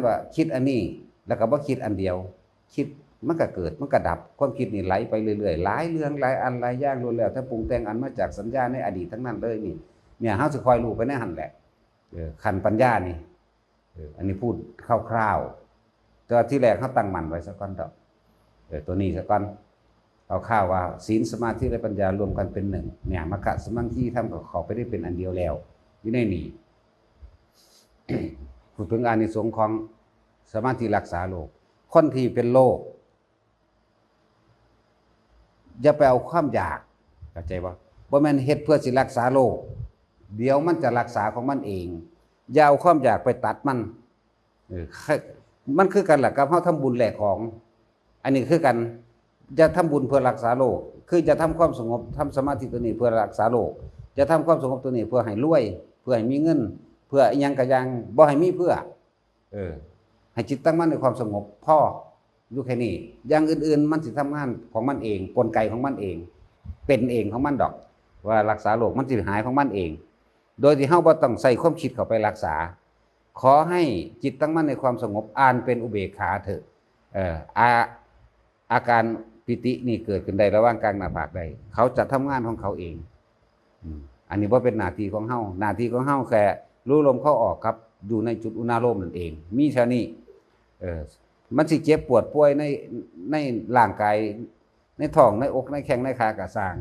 ว่าคิดอันนี้แล้วก็บ่คิดอันเดียวคิดมันก็เกิดมันก็ดับความคิดนี่ไหลไปเรื่อยๆหลายเรื่องหลายอันหลายอย่างรวมแล้วถ้าปรุงแต่งอันมาจากสัญญาในอดีตทั้งนั้นเลยนี่เนี่ยเฮาสิคอยรู้ไปในหั่นแหละขันปัญญานี่อันนี้พูดคร่าวๆแต่ที่แรกเฮาตั้งมั่นไว้ซะก่อนดอกตัวนี้ซะก่อนเอาข้าวว่าศีลสมาธิและปัญญารวมกันเป็นหนึ่งเนี่ยมรรคสมังคีทำกับเขาไปได้เป็นอันเดียวแล้วอยู่ในนี้ พูดถึงอานิสงส์ของสมาธิรักษาโรคคนที่เป็นโรคอย่าไปเอาความอยากเข้าใจบ่แม่นเฮ็ดเพื่อสิรักษาโรคเดี๋ยวมันจะรักษาของมันเองอย่าเอาความอยากไปตัดมันมันคือกันแหละกับเฮาทำบุญแหลกของอันนี้คือกันจะทำบุญเพื่อรักษาโรคคือจะทำความสงบทำสมาธิตัวนี้เพื่อรักษาโรคจะทำความสงบตัวนี้เพื่อให้รวยเพื่อให้มีเงินเพื่ออีหยังก็ยังบ่ให้มีเพื่อให้จิตตั้งมั่นในความสงบพ่ออยู่แค่นี้อย่างอื่นๆมันสิทำงานของมันเองกลไกของมันเองเป็นเองของมันดอกว่ารักษาโรคมันสิหายของมันเองโดยที่เฮาบ่ต้องใส่ความคิดเข้าไปรักษาขอให้จิตตั้งมั่นในความสงบอ่านเป็นอุเบกขาเถอะอาการปิตินี่เกิดขึ้นได้ระหว่างกลางหน้าผากได้เขาจะทำงานของเขาเอง อันนี้บ่เป็นหน้าที่ของเฮาหน้าที่ของเฮาแค่รู้ลมเข้าออกครับอยู่ในจุดอุณาโลมนั่นเองมีเท่านี้มันสิเจ็บปวดป่วยในร่างกายในท้องในอกในแข้งในขากะสร้าง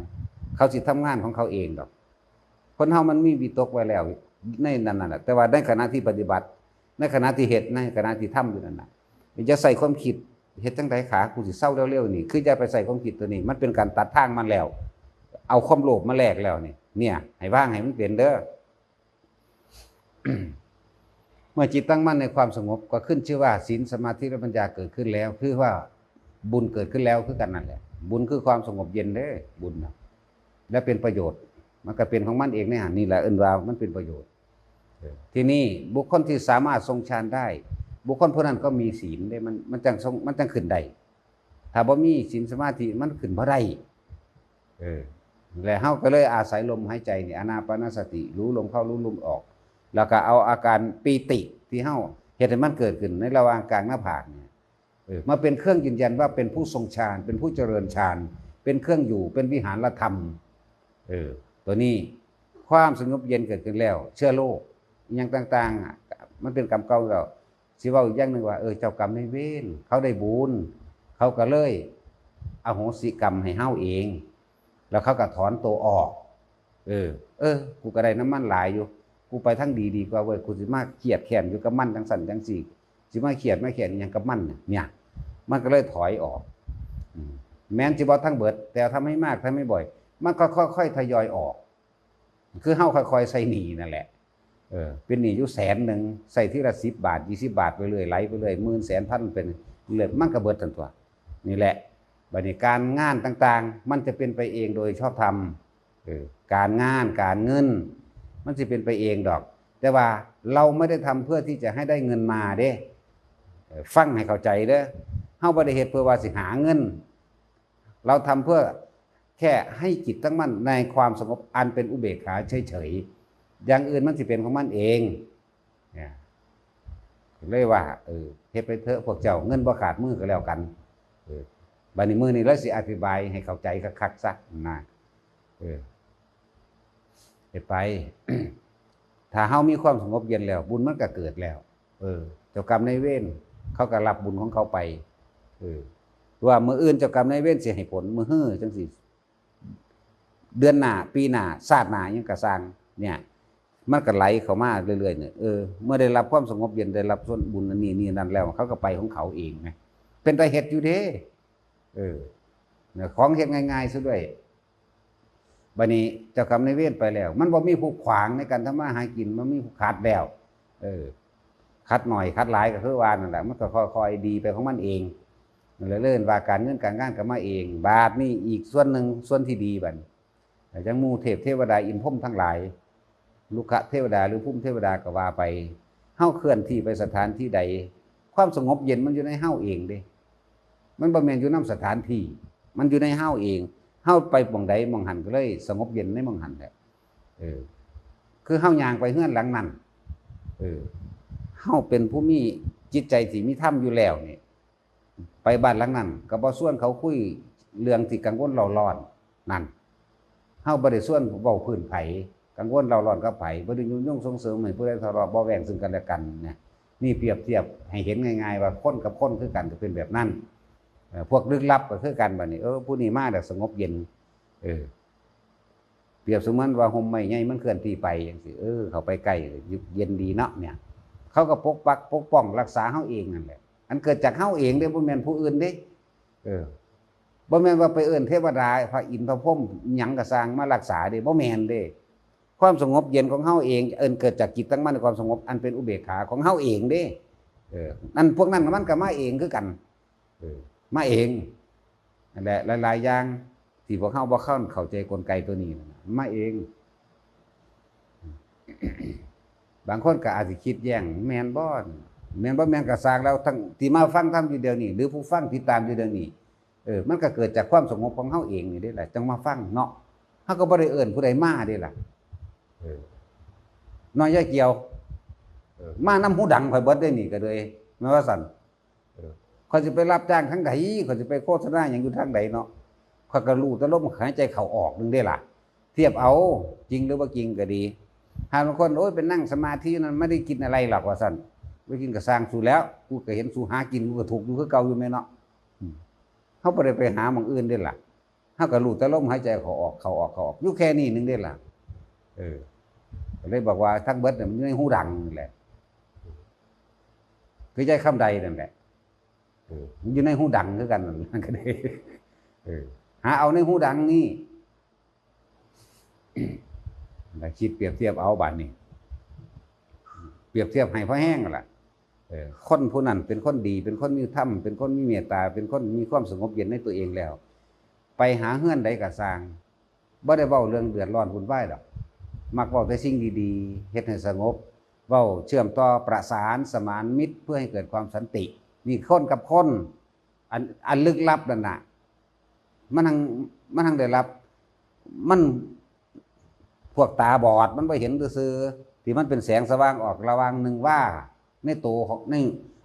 เขาสิทำงานของเขาเองดอกคนเฮามันมีวิตกไว้แล้วในนั้นน่ะแต่ว่าในขณะที่ปฏิบัติในขณะที่เฮ็ดในขณะที่ทำอยู่นั่นน่ะจะใส่ความคิดเฮ็ดจังไดขากูสิเศร้าเร็วๆนี่คือจะไปใส่ความคิดตัวนี้มันเป็นการตัดทางมันแล้วเอาความโลภมาแลกแล้วนี่เนี่ยให้ว่างให้มันเป็นเด้อ เมื่อจิตตั้งมั่นในความสงบก็ขึ้นชื่อว่าศีลสมาธิและปัญญาเกิดขึ้นแล้วคือว่าบุญเกิดขึ้นแล้วคือกันนั่นแหละบุญคือความสงบเย็นเด้อบุญนะและเป็นประโยชน์มันก็เป็นของมันเองเนี่ยนี่แหละเอิ้นว่ามันเป็นประโยชน์ที่นี่บุคคลที่สามารถทรงฌานได้บุคคลผู้นั้นก็มีศีลได้มันจังขึ้นได้ถ้าบ่มีศีลสมาธิมันขึ้นบ่ได้แล้วเฮาก็เลยอาศัยลมหายใจนี่อานาปานสติรู้ลมเข้ารู้ลมออกแล้วก็เอาอาการปีติที่เฮาเฮ็ดให้มันเกิดขึ้นในระหว่างกลางหน้าผากเนี่ยมาเป็นเครื่องยืนยันว่าเป็นผู้ทรงฌานเป็นผู้เจริญฌานเป็นเครื่องอยู่เป็นวิหารธรรมตัวนี้ความสงบเย็นเกิดขึ้นแล้วเชื่อโลกอย่างต่างๆมันเป็นกรรมเก่าแล้วสิเว้าอีกอย่างนึงว่าเจ้ากรรมนายเวรเขาได้บุญเขาก็เลยอโหสิกรรมให้เฮาเองแล้วเขาก็ถอนตัวออกกูก็ได้น้ำมันหลายอยู่กูไปทั้งดีกว่าเว้ยกูสิมาเครียดแค้นอยู่กับมันจังสั่นจังสี่สิมาเครียดมาแค้นอย่างกับมันเนี่ยมันก็เลยถอยออกแม้นสิบ่ทั้งเบิดแต่ทำให้มากทำให้บ่อยมันก็ค่อยๆทยอยออกคือเฮาค่อยๆใส่หนี้นั่นแหละเป็นหนี้อยู่100,000ใส่ทีละ10 บาท20 บาทไปเรื่อยไหลไปเรื่อยหมื่นแสนพันเป็นเรื่อยมันก็เบิดทั้งตัวนี่แหละบัดนี้การงานต่างๆมันจะเป็นไปเองโดยชอบธรรมการงานการเงินมันสิเป็นไปเองดอกแต่ว่าเราไม่ได้ทำเพื่อที่จะให้ได้เงินมาเด้ฟังให้เข้าใจเด้อเฮาบ่ได้เฮ็ดเพื่อว่าสิหาเงินเราทำเพื่อแค่ให้จิตตั้งมั่นในความสงบอันเป็นอุเบกขาเฉยๆอย่างอื่นมันสิเป็นของมันเองเนี่ยเลยว่าเฮ็ดไปเถอะพวกเจ้าเงินบ่ขาดมือก็แล้วกันบัดนี้มื้อนี้เราสิอธิบายให้เข้าใจคักๆซะนะเฮ็ดไป ถ้าเฮามีความสงบเย็นแล้วบุญมันก็เกิดแล้วเจ้ากรรมนายเวรเขาก็รับบุญของเขาไปว่ามื้ออื่นเจ้ากรรมนายเวรสิให้ผลมื้อฮื้อจังซี่เดือนหน้าปีหน้าชาติหน้ายังก็สร้างเนี่ยมันก็ไหลเข้ามาเรื่อยๆเนี่ยเมื่อได้รับความสงบเย็นได้รับส่วนบุญอันนี้นั่นแล้วเขาก็ไปของเขาเองไงเป็นตาเฮ็ดอยู่เด้ของเฮ็ดง่ายๆซะด้วยบัดนี้เจ้ากรรมนายเวรไปแล้วมันบ่มีผู้ขวางในการทำมาหากินมันมีผู้ขัดแล้วขัดหน่อยขัดหลายก็คือว่านั่นแหละมันก็ค่อยๆดีไปของมันเองเรื่อยๆว่าการเงินการงานก็มาเองบาปนี่อีกส่วนหนึ่งส่วนที่ดีบัดจังหมู่เทพเทวดาอินทร์พรหมทั้งหลายลูกเทวดาหรือภูมิเทวดาก็ว่าไปเฮาเคลื่อนที่ไปสถานที่ใดความสงบเย็นมันอยู่ในเฮาเองเด้มันบ่แม่นอยู่นำสถานที่มันอยู่ในเฮาเองเฮาไปหม่องใดหม่องหันก็เลยสงบเย็นในหม่องหันแหละคือเฮาย่างไปเฮือนหลังนั้นเฮาเป็นผู้มีจิตใจที่มีธรรมอยู่แล้วนี่ไปบ้านหลังนั้นก็บ่ชวนเขาคุยเรื่องที่กังวลเร่าร้อนนั่นเฮาบ่ได้ชวนเว้าพื้นไผกังวลเร่าร้อนกับไผบ่ได้ยุ่งส่งเสริมให้ผู้ใดทะเลาะเบาะแว้งซึ่งกันและกันเนี่ยนี่เปรียบเทียบให้เห็นง่ายๆว่าคนกับคนคือกันก็เป็นแบบนั้นพวกลึกลับก็คือกันบัดนี้ผู้นี้มาแบบสงบเย็นเปรียบเสมือนว่าห่มไม้ใหญ่มันเคลื่อนที่ไปจังซี่เขาไปใกล้เย็นดีเนาะเนี่ยเขาก็ปกป้องรักษาเฮาเองนั่นแหละอันเกิดจากเฮาเองเด้บ่แม่นผู้อื่นเด้บ่แม่นว่าไปเอิ้นเทวดาพระอินทร์พระพรหมหยังก็สร้างมารักษาเด้บ่แม่นเด้ความสงบเย็นของเฮาเองเกิดจากจิตตั้งมั่นในความสงบอันเป็นอุเบกขาของเฮาเองเด้นั่นพวกนั้นมันก็มาเองคือกันมาเองนั่นแหละหลายๆอย่างที่พวกเฮาบ่เข้าใจกลไกตัวนี้มาเอง บางคนก็อาจสิคิดแย้งแม่นบ่แม่นก็สร้างแล้วทั้งที่มาฟังธรรมอยู่เดี๋ยวนี้หรือผู้ฟังติดตามอยู่เดี๋ยวนี้มันก็เกิดจากความสงบของเฮาเองนี่เด้ล่ะจังมาฟังเนาะเฮาก็บ่ได้เอิ้นผู้ใดมาเด้ล่ะน้อยยายเกี่ยวมาน้ำหูดังข่อยเบิดได้นี่ก็เลยแม่ว่าซั่นข่อยสิไปรับจ้างทางใดข่อยสิไปโฆษณาหยังอยู่ทางใดเนาะข่อยก็รู้แต่ลมหายใจเข้าออกนึงเด้ล่ะ เทียบเอาจริงหรือว่าจริงก็ดีหากบางคนโอ้ยเป็นนั่งสมาธินั้นไม่ได้กินอะไรหรอกว่าสั่นไม่กินก็สร้างสู่แล้วกูก็เห็นสู่หากินกูก็ถูกอยู่คือเก่าอยู่แม่เนาะเขาบ่ได้ไปหาหม้องอื่นเด้ล่ะเขาก็รู้แต่ลมหายใจเขาออกอยู่แค่นี้นึงเด้ล่ะก็เลยบอกว่าทั้งเบิดเนี่ยมันอยู่ในหูดังนั่นแหละคือใจคำใดนั่นแหละมันอยู่ในหูดังคือกันนั่นก็ได้หาเอาในหูดังนี่คิดเปรียบเทียบเอาบาดนี้เปรียบเทียบให้พอแห้งกันล่ะคนผู้นั้นเป็นคนดีเป็นคนมีธรรมเป็นคนมีเมตตาเป็นคนมีความสงบเย็นในตัวเองแล้วไปหาเฮือนใดก็สร้างบ่ได้เว้าเรื่องเดือดร้อนวุ่นวายดอกมักเว้าแต่สิ่งดีๆเฮ็ดให้สงบเว้าเชื่อมต่อประสานสมานมิตรเพื่อให้เกิดความสันตินี่คนกับคนอันลึกลับนั่นน่ะมันทางได้รับมันพวกตาบอดมันไปเห็นซื่อที่มันเป็นแสงสว่างออกระหว่างหนึ่งว่าในตัวของใน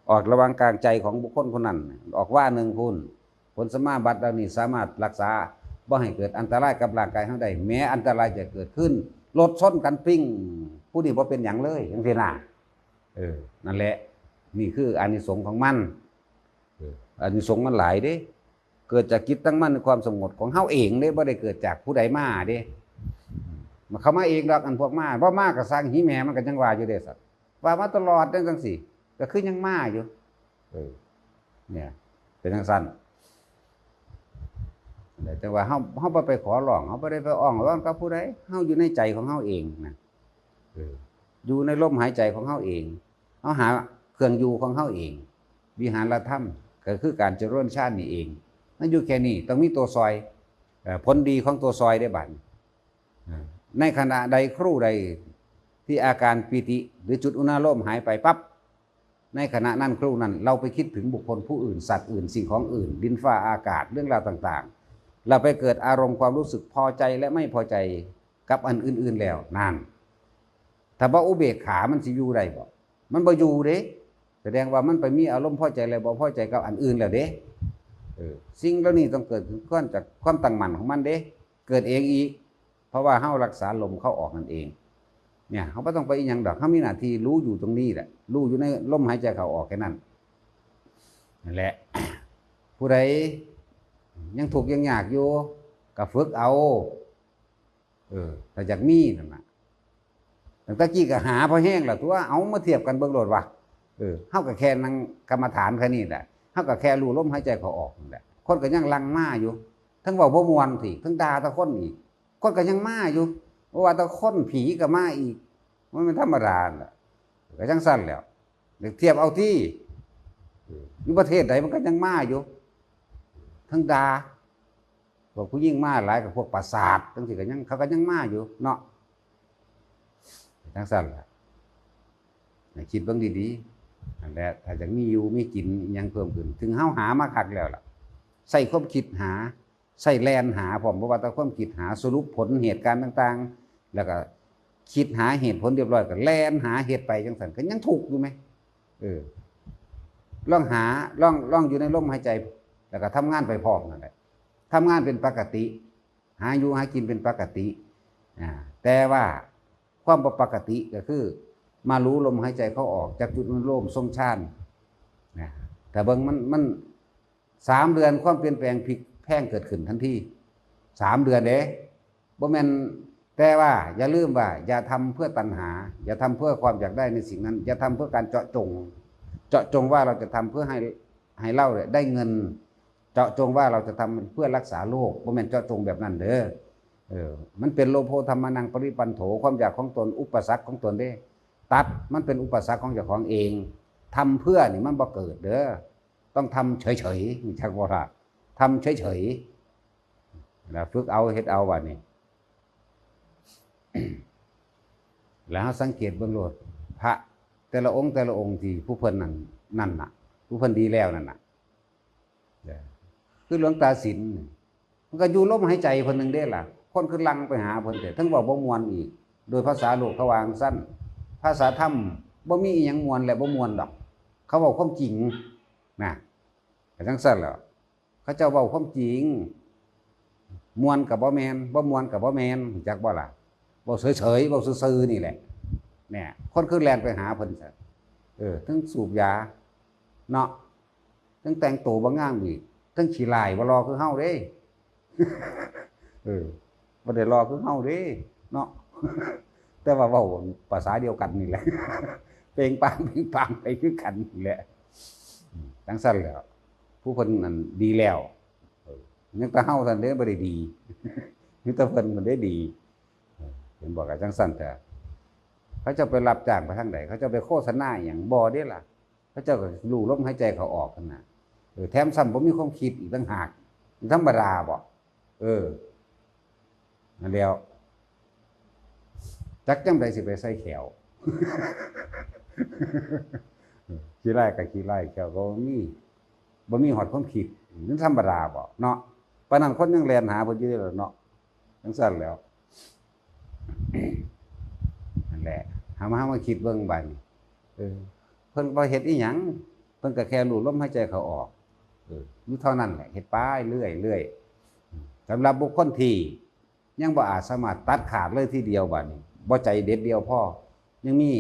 ออกระหว่างกลางใจของบุคคลคนนั้นออกว่าหนึ่งคุณผลสมาบัติเหล่านี้สามารถรักษาบ่ให้เกิดอันตรายกับร่างกายเขาได้แม้อันตรายจะเกิดขึ้นรถชนกันปิ้งผู้นี้บ่เป็นอย่างเลยอย่างที่น่ะนั่นแหละนี่คืออานิสงส์ของมันอานิสงส์มันหลายเด้เกิดจากจิตตั้งมั่นในความสงบของเฮาเองเด้บ่ได้เกิดจากผู้ใดมาเด้มันเข้ามาเองดอกอันพวกมาบ่มาก็สร้างหิแม่มันก็ยังว่าอยู่เด้สัตว์ว่ามาตลอดจังซี่ก็คือยังมาอยู่เนี่ยเป็นจังซั่นแต่ว่าเฮาบ่ไปขอร้องเฮาบ่ได้ไปอ้อนวอนกับผู้ใดเฮาอยู่ในใจของเฮาเองนะอยู่ในลมหายใจของเฮาเองเฮาหาเครื่องอยู่ของเฮาเองวิหารธรรมก็คือการเจริญฌานนี่เองนั่นอยู่แค่นี้ต้องมีตัวซอยผลดีของตัวซอยได้บัดในขณะใดครู่ใดที่อาการปีติหรือจุดอุณาโลมหายไปปั๊บในขณะนั้นครู่นั้นเราไปคิดถึงบุคคลผู้อื่นสัตว์อื่นสิ่งของอื่นดินฟ้าอากาศเรื่องราวต่างๆเราไปเกิดอารมณ์ความรู้สึกพอใจและไม่พอใจกับอันอื่นๆแล้วนั่นถ้าบ่อุเบกขามันสิอยู่ได้บ่มันบ่อยู่เด้แสดงว่ามันไปมีอารมณ์พอใจแล้วบ่พอใจกับอันอื่นแล้วเด้สิ่งเหล่านี้ต้องเกิดขึ้นจากความตั้งมั่นของมันเด้เกิดเองอีกเพราะว่าเฮารักษาลมเข้าออกนั่นเองเนี่ยเขาไม่ต้องไปอีกอย่างดอกเขามีหน้าที่รู้อยู่ตรงนี้แหละรู้อยู่ในลมหายใจเข้าออกแค่นั้นนั่นแหละผู้ใดยังถูกยังยากอยู่ก็ฝึกเอาแต่จากมีนั่นน่ะตั้งแต่กี้ก็หาพอแห้งแล้วตัวเอามาเทียบกันเบิ่งโลดว่าเฮาก็แค่นั่งกรรมฐานแค่นี้แหละเฮาก็แค่รู้ลมหายใจเข้าออกนั่นแหละคนก็ยังลังมาอยู่ทั้งเว้าบ่ม่วนสิทั้งด่าตะคนอีกคนก็ยังมาอยู่ว่าตะคนผีก็มาอีกมันเป็นธรรมดาล่ะก็จังสั้นแล้วเทียบเอาที่อยู่ประเทศใดมันก็ยังมาอยู่ทั้งดาพวกผู้ยิ่งมาหลายกับพวกปราสาททั้งสิก็ยังเขาก็ยังมาอยู่เนาะจังสั้นล่ะคิดเบิ่งดีๆนั่นแหละถ้าจะมีอยู่มีกินยังเพิ่มขึ้นถึงเฮาหามาคักแล้วล่ะใส่ความคิดหาใส่แลนหาผมเพราะว่าแต่ความคิดหาสรุปผลเหตุการณ์ต่างๆแล้วก็คิดหาเหตุผลเรียบร้อยก็แลนหาเหตุไปจังสันก็ยังถูกอยู่ไหมลองอยู่ในลมหายใจแล้วก็ทำงานไปพร้อมนั่นแหละทำงานเป็นปกติหาอยู่หากินเป็นปกติแต่ว่าความปกติก็คือมารู้ลมหายใจเข้าออกจากจุดโล่งทรงฌานแต่เบิ่งมัน3 เดือนความเปลี่ยนแปลงพลิกแพงเกิดขึ้นทันที3 เดือนเด้บ่แม่นแต่ว่าอย่าลืมว่าอย่าทำเพื่อตัณหาอย่าทำเพื่อความอยากได้ในสิ่งนั้นอย่าทำเพื่อการเจาะจงว่าเราจะทำเพื่อให้เราได้เงินเจาะจงว่าเราจะทำเพื่อรักษาโลกบ่แม่นเจาะจงแบบนั้นเด้อมันเป็นโลโภธรรมนังปริปันโถความอยากของตนอุปสรรคของตนเด้ตัดมันเป็นอุปสรรคของเจ้าของเองทำเพื่อนี่มันบ่เกิดเด้อต้องทำเฉยๆนี่ชักว่าทำเฉยๆแล้วฝึกเอาเฮ็ดเอาว่านี่แล้วสังเกตเบื้องโลดพระแต่ละองค์ที่ผู้เพิ่นนั่นน่ะผู้เพิ่นดีแล้วนั่นน่ะคือหลวงตาสินมันก็อยู่ลมหายใจเพิ่นนึงเด้ล่ะคนคือลังไปหาเพิ่นแต่ทั้งบอกบ่ม่วนอีกโดยภาษาโลกเขาวางสั้นภาษาธรรมบ่มีอีหยังม่วนและบ่ม่วนดอกเขาเว้าความจริงนะก็จังซั่นแหละเขาเจ้าเว้าความจริง ม่วนกับบ่แมนบ่ม่วนกับบ่แมนจักบ่ล่ะบ่เฉยๆบ่ซื่อๆนี่แหละเนี่ยคนคือแล่นไปหาเพิ่นซะทั้งสูบยาเนาะทั้งแต่งตัวบ่งามอีกทั้งขี้ลายบ่รอคือเฮาเด้บ่ได้รอคือเฮาเด้เนาะแต่ว่าเว้าภาษาเดียวกันนี่แหละเพลงปางไปคือกันนี่แหละจังซั่นแหล้วผู้เพิ่นนั่นดีแล้วยังแต่เฮาซั่นเด้บ่ได้ดีมีแต่เพิ่นมันได้ดีเห็นบอกกับจังซั่นแต่เขาจะไปรับจ้างไปทางใดเขาจะไปโฆษณาหยังบ่เด้ล่ะเขาเจ้าก็รู้ลมหายใจเขาออกนั่นน่ะแถมซ้ำบ่มีความคิดอีกต่างหากธรรมดาบ่นั่นแล้วจักจังใดสิไปใส่แขวขี้ไล่กับขี้ไล่แขวก็บ่มีหอดความคิดนั่นธรรมดาบ่เนาะปานนั้นคนยังแล่นหาเพิ่นอยู่ได้เนาะจังซั่นแล้วนั่นแหละหามาคิดเบิ่งบัดนี้เพิ่นบ่เฮ็ดอีหยังเพิ่นก็แค่รู้ลมหายใจเขาออกอยู่เท่านั้นแหละเฮ็ดไปเรื่อยๆสำหรับบุคคลที่ยังบ่อาจสามารถตัดขาดเลยทีเดียวบัดนี้บ่ใจเด็ดเดียวพอยังมี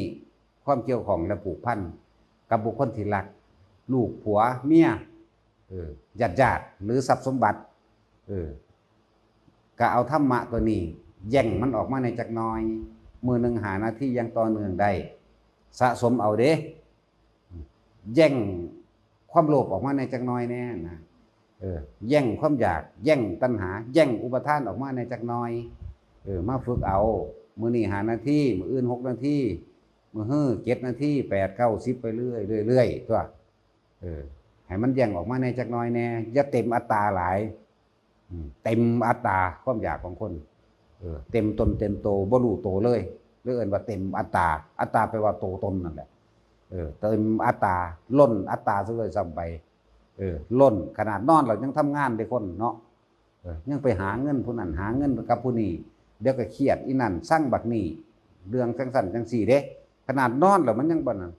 ความเกี่ยวข้องและผูกพันกับบุคคลที่รักลูกผัวเมียญาติหรือทรัพย์สมบัติก็เอาธรรมะตัวนี้แย่งมันออกมาในจักหน่อยมือหนึ่งหาหน้าที่ยังต่อเนื่องได้สะสมเอาเด้แย่งความโลภออกมาในจักหน่อยแน่นะแย่งความอยากแย่งตัณหาแย่งอุปทานออกมาในจักหน่อยมาฝึกเอามือนี้หาหน้าที่มืออื่น6 นาทีมือ7 นาที8 9 10ไปเรื่อยตัวให้มันแย่งออกมาในจักหน่อยแน่อย่าเต็มอัตราหลายเต็มอัตราความอยากของคนเต็มตนเต็มโตบ่รู้โตเลยเรื่องว่าเต็มอัตราอัตราแปลว่าโตตนนั่นแหละเต็มอัตราล้นอัตราซะเลยซ้ำไปล้นขนาดนอนเรายังทำงานได้คนเนาะยังไปหาเงินผู้นั้นหาเงินกับผู้นี้เดี๋ยวก็เครียดอีนั่นสร้างบักนี้เรื่องจังสั่นจังสี่เด้ขนาดนอนแล้วมันยังบ่นั่น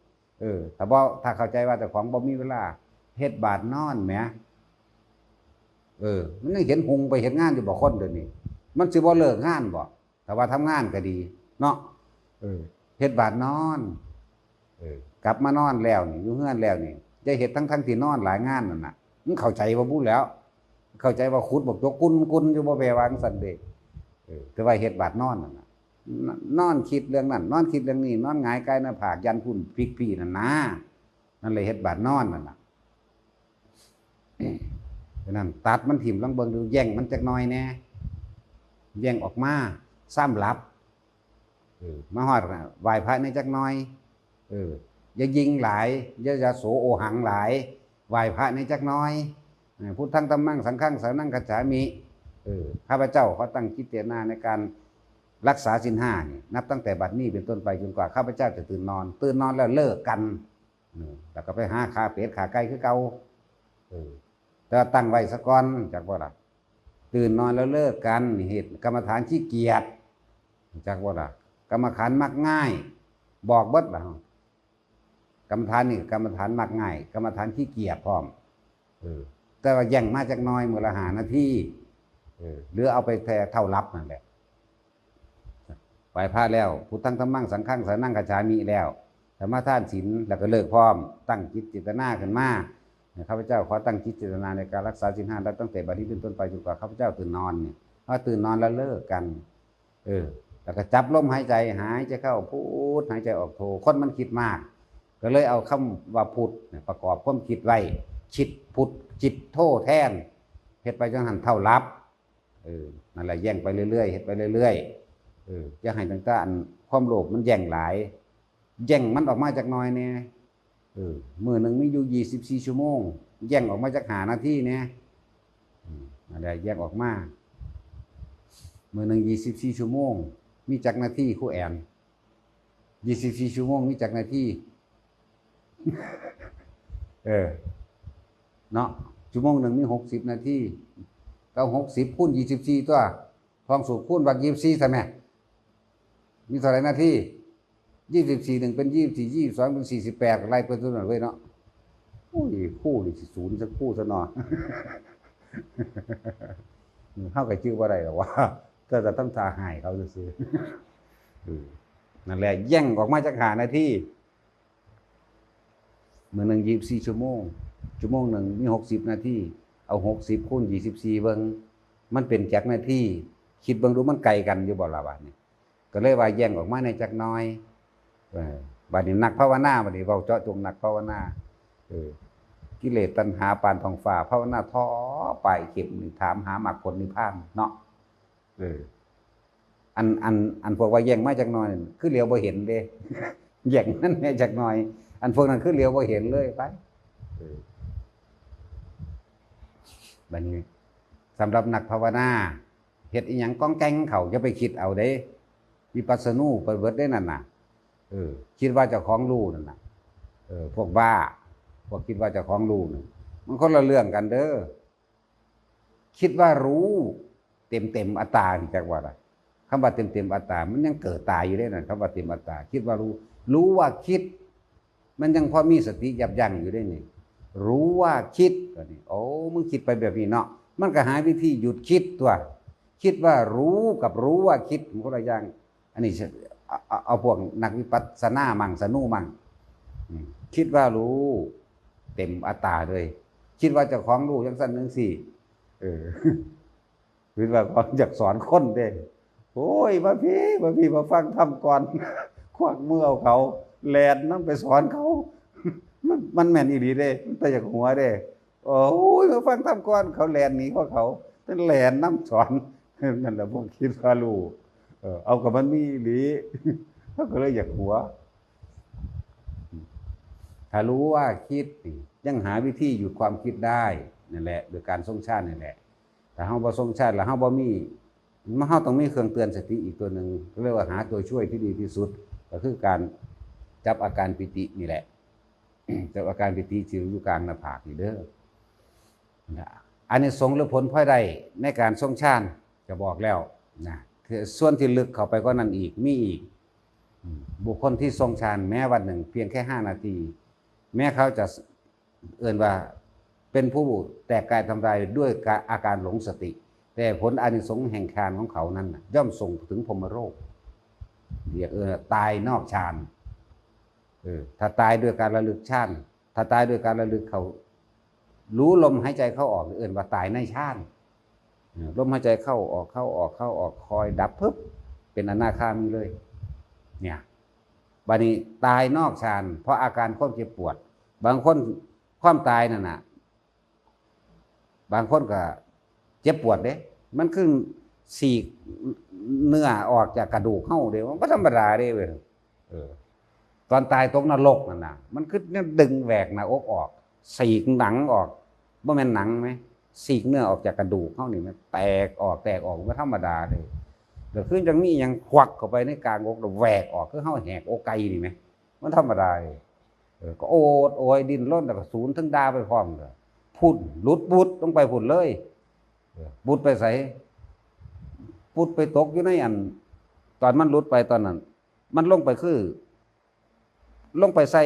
ถ้าเข้าใจว่าเจ้าของบ่มีเวลาเฮ็ดบาดนอนแหมมันยังเห็นหุงไปเฮ็ดงานอยู่บ่คนเดี๋ยวนี้มันสิบ่เลิกงานบ่แต่ว่าทำงานก็ดีเนาะเฮ็ดบาดนอนกลับมานอนแล้วนี่อยู่เฮือนแล้วนี่จะเฮ็ดทั้งที่นอนหลายงานนั่นน่ะมันเข้าใจว่าบุแล้วเข้าใจว่าขุดบอกยกกุนอยู่บ่แปลว่าจังซั่นเด้แต่ว่าเฮ็ดบาดนอนนั่นน่ะนอนคิดเรื่องนั้นนอนคิดเรื่องนี้นอนหงายกายหน้าผากยันพุ่นพลิกพี่นั่นนะนั่นเลยเฮ็ดบาดนอนนั่นน่ะฉะนั้นตัดมันถิ่มลองเบิ่งดูแย่งมันจักหน่อยแน่แย่งออกมาซ้ำรับมาฮอดไหว้พระในจักหน่อยอย่ายิงหลายอย่าโสโอหังหลายไหว้พระในจักหน่อยพุทธังธัมมังสังฆังสรณังคัจฉามิข้าพเจ้าขอตั้งจิตเจตนาในการรักษาศีล5นี่นับตั้งแต่บัดนี้เป็นต้นไปจนกว่าข้าพเจ้าจะตื่นนอนแล้วเลิกกันแล้วก็ไปหาขาเป็ดขาไก่คือเก่าแต่ตั้งไว้ซะก่อนจักบ่ล่ะตื่นนอนแล้วเลิกกันเหตุกรรมฐานขี้เกียจจักบ่ล่ะกรรมฐานมักง่ายบอกเบิดล่ะกรรมฐานนี่กรรมฐานมักง่ายกรรมฐานขี้เกียจพร้อมแต่ว่าแย่งมาจากน้อยมื้อละ5 นาทีหรือเอาไปแทเท่ารับนั่นแหละไหว้พระแล้วพุทธังธัมมังสังฆังสรณังคัจฉามิแล้วสมาทานศีลแล้วก็เลิกพร้อมตั้งจิตเจตนาขึ้นมาข้าพเจ้าขอตั้งจิตเจตนาในการรักษาศีล5แล้วตั้งแต่บัดนี้เป็นต้นไปจนกว่าข้าพเจ้าตื่นนอนเนี่ยพอตื่นนอนแล้วเลิกกันแล้วก็จับลมหายใจเข้าพุทหายใจออกโทคนมันคิดมากก็เลยเอาคำว่าพุทประกอบความคิดไว้จิตพุทจิตโทแทนเฮ็ดไปจนหันเท่ารับนั่นแหละแย่งไปเรื่อยๆเฮ็ดไปเรื่อยๆจะให้ต่างๆความโลภมันแย่งหลายแย่งมันออกมาจากน้อยเนี่ยมื้อนึงมีอยู่24 ชั่วโมงแย่งออกมาจาก5 นาทีเนี่ยนั่นแหละแย่งออกมามื้อนึง24 ชั่วโมงมีจักนาทีครูแอน24 ชั่วโมงมีจักนาทีเนาะชั่วโมงหนึ่งมี60 นาทีก็60คูณ24ตัวทองสูบคูณบัก24ใช่ไหมมีเท่าไหร่นาที24 1เป็น24 22เป็น48ไล่ไปตัวนั้นเว้ยเนาะโอ้ยคู่นี่สิศูนย์สักคู่ซะหน่อย เฮาก็ชื่อบ่ได้หรอกว่าแต่จะต้องทาหายเขาซื่อนั่นแหละแย่งออกมาจาก5นาทีมื้อนึง24ชั่วโมงชั่วโมงนึงมี60นาทีเอา60คูณ24เบิ่งมันเป็นจักนาทีคิดเบิ่งดูมันไกลกันอยู่บ่ล่ะบัดนี้ก็เลยว่าแย่งออกมาในจักน้อยบัดนี้นักภาวนาบัดนี้เว้าเจาะจงนักภาวนากิเลสตัณหาปานทองฟ้าภาวนาท้อไปเข็มนี่ถามหามรรคผลนิพพานเนาะอันพวกว่าแย่งมาจากน้อยคือเหลียวบ่เห็นเด้แย่งนั้นแม่จากน้อยอันพวกนั้นคือเหลียวบ่เห็นเลยไปบัดนี้สำหรับนักภาวนาเฮ็ดอีหยังก้องแกงเขาจะไปคิดเอาเด้วิปัสสนูไปเบิดได้นั่นน่ะคิดว่าเจ้าของรู้นั่นน่ะพวกบ้าพวกคิดว่าเจ้าของรู้นี่มันคนละเรื่องกันเด้อคิดว่ารู้เต็มอัตตานี่จักว่าล่ะคำว่าเต็มอัตตามันยังเกิดตายอยู่ได้นั่นคำว่าเต็มอัตตาคิดว่ารู้ว่าคิดมันยังพอมีสติยับยั้งอยู่ได้นี่รู้ว่าคิดก็นี่โอ้มึงคิดไปแบบนี้เนาะมันก็หาวิธีหยุดคิดตัวคิดว่ารู้กับรู้ว่าคิดมันคนละอย่างอันนี้เอาพวกนักวิปัสสนามั่งสนุมั่งคิดว่ารู้เต็มอัตตาเลยคิดว่าเจ้าของรู้จังซั่นจังซี่คิดว่าเขาอยากสอนคนเด้โอ้ยมาพี่มาฟังธรรมก่อนควักมือเอาเขาแลนนำไปสอนเขามันแม่นอีหลีเด้มันแต่จากหัวเด้โอ้ยมาฟังธรรมก่อนเขาแลนหนีเพราะเขาเป็นแลนนำสอนนั่นแหละพวกคิดว่ารู้เอากับมันมีอีหลีเขาก็เลยอยากหัวถ้ารู้ว่าคิดยังหาวิธีหยุดความคิดได้นั่นแหละโดยการทรงฌานนั่นแหละแต่เฮาบ่ทรงฌานแล้วเฮาบ่มีเฮาต้องมีเครื่องเตือนสติอีกตัวนึงเรียกว่าหาตัวช่วยที่ดีที่สุดก็คือการจับอาการปิตินี่แหละจับอาการปิติที่อยู่กลางหน้าผากนี่เด้ออันนี้สงส์หรือผลพลอยได้ในการทรงฌานจะบอกแล้วนะคือส่วนที่ลึกเข้าไปก็นั่นอีกมีอีกบุคคลที่ทรงฌานแม้วันหนึ่งเพียงแค่5นาทีแม้เขาจะเอ่ยว่าเป็นผู้แตกกายทำลายด้วยอาการหลงสติแต่ผลอานิสงส์แห่งฌานของเขานั้นย่อมส่งถึงพรหมโลกเรียกตายนอกฌานถ้าตายด้วยการระลึกฌานถ้าตายด้วยการระลึกเขารู้ลมหายใจเข้าออกเอ่ยว่าตายในฌานลมหายใจเข้าออกคอยดับปึ๊บเป็นอนาคามีเลยเนี่ยบัดนี้ตายนอกฌานเพราะอาการความเจ็บปวดบางคนความตายนั่นน่ะบางคนก็เจ็บปวดเด้มันคือฉีกเนื้อออกจากกระดูกเฮาเด้มันก็ธรรมดาเด้เว้ยตอนตายตกนรกนั่นน่ะมันคือดึงแหวกหน้าอกออกฉีกหนังออกบ่แม่นหนังมั้ยฉีกเนื้อออกจากกระดูกเฮานี่มันแตกออกมันก็ธรรมดาเด้แต่คือจังมีหยังควักเข้าไปในกลางอกแล้วแหวกออกคือเฮาแหกอกไก่นี่มั้ยมันธรรมดาก็โอดโอยดิ้นรนแล้วก็สูญทั้งดาไปพร้อมเลยพุ่นหลุดปุดลงไปพุ่นเลยปุดไปใส่ปุดไปตกอยู่ในอันตอนมันหลุดไปตอนนั้นมันลงไปคือลงไปใส่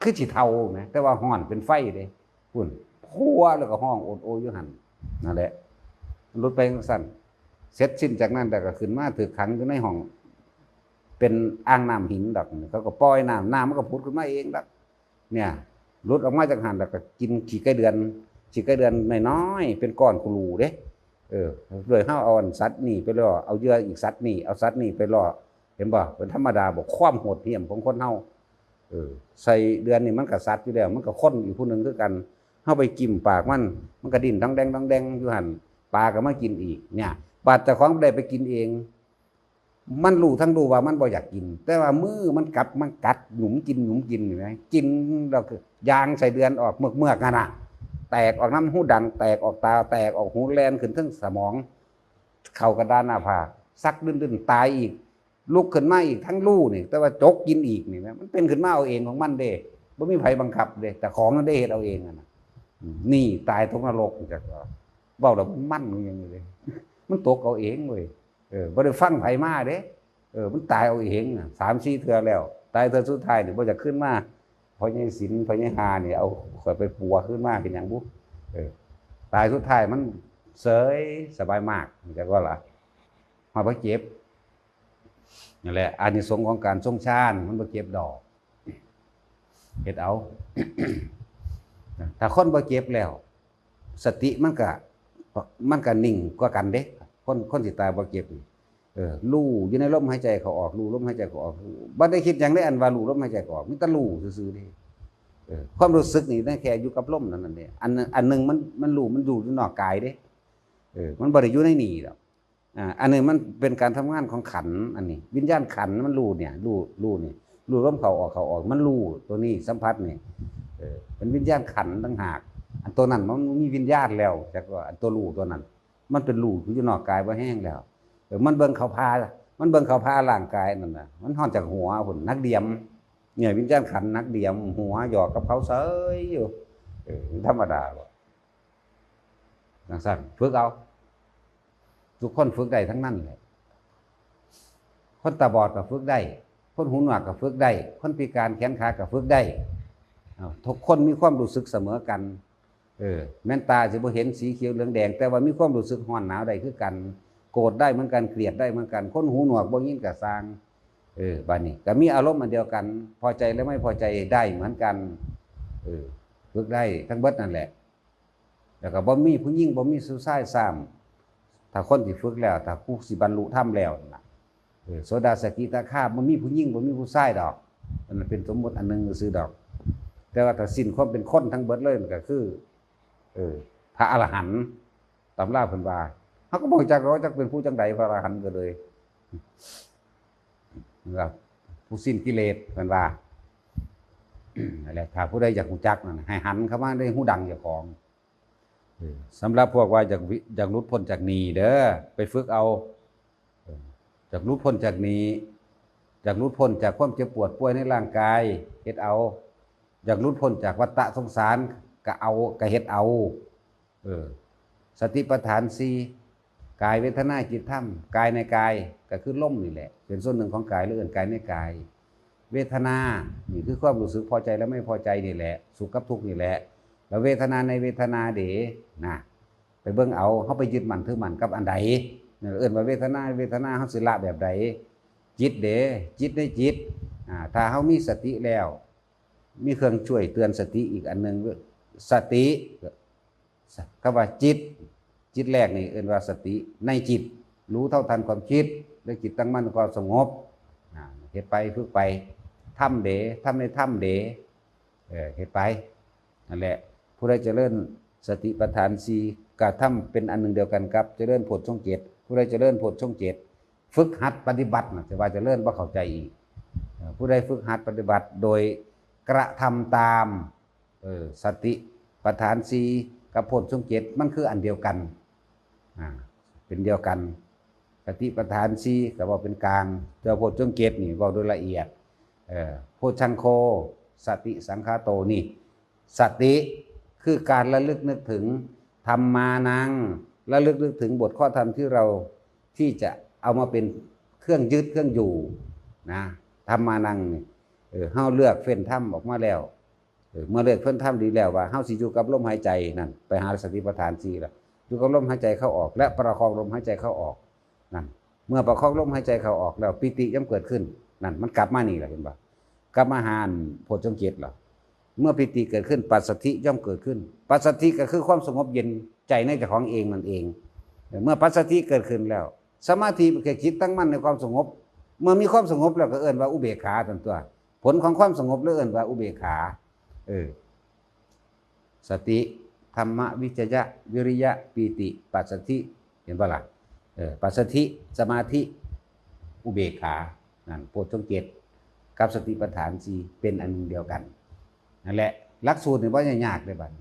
คือสิเทาแหมแต่ว่าฮ้อนเป็นไฟเด้พุ่นพัวแล้วก็ห้องโอดโอยอยู่หั่นนั่นแหละหลุดไปจังซั่นเสร็จสิ้นจากนั้นแต่ก็ขึ้นมาถูกขังอยู่ในห้องเป็นอ่างน้ำหินดอกเขาก็ปล่อยน้ำมันก็พุดขึ้นมาเองดอกเนี่ยหลุดออกมาจากหันแล้วก็กินขี้ไก่เดือนน้อยๆเป็นก้อนกุลูเด้โดยเฮาเอาสัตว์นี่ไปล่อเอาเหยื่ออีกสัตว์นี่เอาสัตว์นี่ไปล่อเห็นบ่เป็นธรรมดาบอกความโหดเหี้ยมของคนเฮาใส่เดือนนี่มันก็สัตว์อยู่แล้วมันก็คนอยู่ผู้นึงคือกันเฮาไปจิ้มปากมันก็ดิ้นท้องแดงอยู่หั่นปลาก็มากินอีกเนี่ยบาดเจ้าของได้ไปกินเองมันรู้ทั้งรู้ว่ามันบ่อยากกินแต่ว่ามือมันกัดหยุมกินอยู่ไหมกินเราคือยางใส่เดือนออกเมือกกันน่ะแตกออกน้ำหูดังแตกออกตาแตกออกหูแลนขึ้นทั้งสมองเข่ากระดานหน้าผากซักดื้นตายอีกลุกขึ้นมาอีกทั้งลู่นี่แต่ว่าจกกินอีกนี่นะมันเป็นขึ้นมาเอาเองของมันเด้บ่มีไผบังคับเด้แต่ของนั้นได้เฮ็ดเอาเองน่ะนี่ตายตกนรกจักเว้าแล้วมันอย่างนี้เลยมันตกเอาเองเว้ยบ่ได้ฟังไผมาเด้มันตายเอาเองน่ะ 3-4 เทื่อแล้วตายเทื่อสุดท้ายนี่บ่จะขึ้นมาพ่อใหญ่ศิลป์พ่อใหญ่หานี่เอาข่อยไปปัวขึ้นมาเป็นหยังบุตายสุดท้ายมัน เสยสบายมากจักว่าล่ะฮอดบ่เจ็บนั่นแหละอานิสงส์ของการทรงฌานมันบ่เจ็บดอกเฮ็ดเอา ถ้าคนบ่เจ็บแล้วสติมันก็นิ่งกว่ากันเด้คนสิตายบ่เจ็บรู้อยู่ในลมหายใจเขาออกรู้ลมหายใจเขาออกบ่ได้คิดหยังได้อันว่ารู้ลมหายใจเขาออกมีแต่รู้ซื่อๆนี่ความรู้สึกนี่แค่อยู่กับลมนั่นเองอันนึงมันรู้มันอยู่นอกกายเด้มันบ่ได้อยู่ในนี่ดอกอันนึงมันเป็นการทำงานของขันธ์อันนี้วิญญาณขันธ์มันรู้เนี่ยรู้นี่รู้ลมเขาออกมันรู้ตัวนี้สัมผัสนี่เป็นวิญญาณขันธ์ต่างหากอันตัวนั้นมันมีวิญญาณแล้วจักว่าอันตัวรู้ตัวนั้นมันเป็นรู้อยู่นอกกายบ่แห้งแล้วมันเบิ่งเขาพาร่างกายนั่นน่ะมันฮ้อนจากหัวพุ่นนักเดียมเนี่ยวิญญาณขันธ์นักเดียมหัวหยอกกับเขาเสยอยู่ธรรมดาบ่จังซั่นฝึกเอาทุกคนฝึกได้ทั้งนั้นแหละคนตาบอดก็ฝึกได้คนหูหนวกก็ฝึกได้คนพิการแขนขาก็ฝึกได้ทุกคนมีความรู้สึกเสมอกันแม่นตาสิบ่เห็นสีเขียวเหลืองแดงแต่ว่ามีความรู้สึกร้อนหนาวได้คือกันโกรธได้เหมือนกันเกลียดได้เหมือนกันคนหูหนวกบ่ยินก็สร้างบัดนี้ก็มีอารมณ์อันเดียวกันพอใจและไม่พอใจได้เหมือนกันฝึกได้ทั้งเบิดนั่นแหละแล้วก็บ่มีผู้หญิงบ่มีผู้ชายซ้ำถ้าคนที่ฝึกแล้วถ้าผู้สิบรรลุธรรมแล้วน่ะโสดาสกิทาคาบ่มีผู้หญิงบ่มีผู้ชายดอกมันเป็นสมมุติอันนึงซื่อดอกแต่ว่าถ้าสิ้นความเป็นคนทั้งเบิดเลยมันก็คือพระอรหันต์ตำราเพิ่นว่าเฮาก็บ่รู้จักว่าจักเป็นผู้จังใดพระอรหันต์ก็เลยครับผู้สิ้นกิเลสเพิ่นว่านั่นแหละถ้าผู้ใดอยากรู้จักนั่นให้หันเข้ามาในหูดังเจ้าของสำหรับพวกว่าอยากหลุดพ้นจากหนี้เด้อไปฝึกเอาอยากหลุดพ้นจากหนี้อยากหลุดพ้นจากความเจ็บปวดป่วยในร่างกายเฮ็ดเอาอยากหลุดพ้นจากวัฏสงสารก็เฮ็ดเอาสติปัฏฐาน4กายเวทนาจิตธรรมกายในกายก็คือลมนี่แหละเป็นส่วนหนึ่งของกายหรืออื่นกายในกายเวทนานี่คือความรู้สึกพอใจและไม่พอใจนี่แหละสุขกับทุกข์นี่แหละแล้วเวทนาในเวทนาเด๋นะไปเบิ่งเอาเฮาไปยึดมั่นถือมั่นกับอันใดนี่เอิ้นว่าเวทนาเฮาสิละแบบใดจิตเด๋จิตในจิตถ้าเฮามีสติแล้วมีเครื่องช่วยเตือนสติอีกอันนึงสติคำว่าจิตแรกนี่เอิ้นว่าสติในจิตรู้เท่าทันความคิดและจิตตั้งมั่นความสงบเฮ็ดไปฝึกไปทำเด๋ทำในถ้ำเด๋เฮ็ดไปนั่นแหละผู้ใดเจริญสติปัฏฐาน4ก็ทำเป็นอันหนึ่งเดียวกันครับเจริญโพชฌงค์7ผู้ใดเจริญโพชฌงค์7ฝึกหัดปฏิบัติน่ะแต่ว่าเจริญบ่เข้าใจอีกผู้ใดฝึกหัดปฏิบัติโดยกระทำตามสติปัฏฐาน4กับโพชฌงค์7มันคืออันเดียวกันเป็นเดียวกันสติปัฏฐาน4ก็ว่าเป็นกลางแต่โพชฌงค์7นี่เว้าโดยละเอียดโพชฌังโฆสติสังฆาโตนี่สติคือการระลึกนึกถึงธรรมานังระลึกนึกถึงบทข้อธรรมที่จะเอามาเป็นเครื่องยึดเครื่องอยู่นะธรรมานังนี่เฮาเลือกเฟ้นธรรมออกมาแล้วเมื่อเลือกเฟ้นธรรมดีแล้วว่าเฮาสิอยู่กับลมหายใจนั่นไปหาสติปัฏฐาน4แล้วอยู่กับลมหายใจเข้าออกและประคองลมหายใจเข้าออกนั่นเมื่อประคองลมหายใจเข้าออกแล้วปิติย่อมเกิดขึ้นนั่นมันกลับมานี่แหละเห็นบ่กลับมาหาโพชฌงค์7เหรอเมื่อปิติเกิดขึ้นปัสสัทธิย่อมเกิดขึ้นปัสสัทธิก็คือความสงบเย็นใจในเจ้าของเองนั่นเองเมื่อปัสสัทธิเกิดขึ้นแล้วสมาธิคือจิตตั้งมั่นในความสงบเมื่อมีความสงบแล้วก็เอิ้นว่าอุเบกขาตันตัวผลของความสงบเอิ้นว่าอุเบกขาสติธรรมวิจยะวิริยะปีติปัสสัทธิเห็นป่ะล่ะปัสสัทธิสมาธิอุเบกขานั่นโพชฌงค์7กับสติปัฏฐาน4เป็นอันเดียวกันนั่นแหละหลักสูตรนี่บ่ยากเลยบัด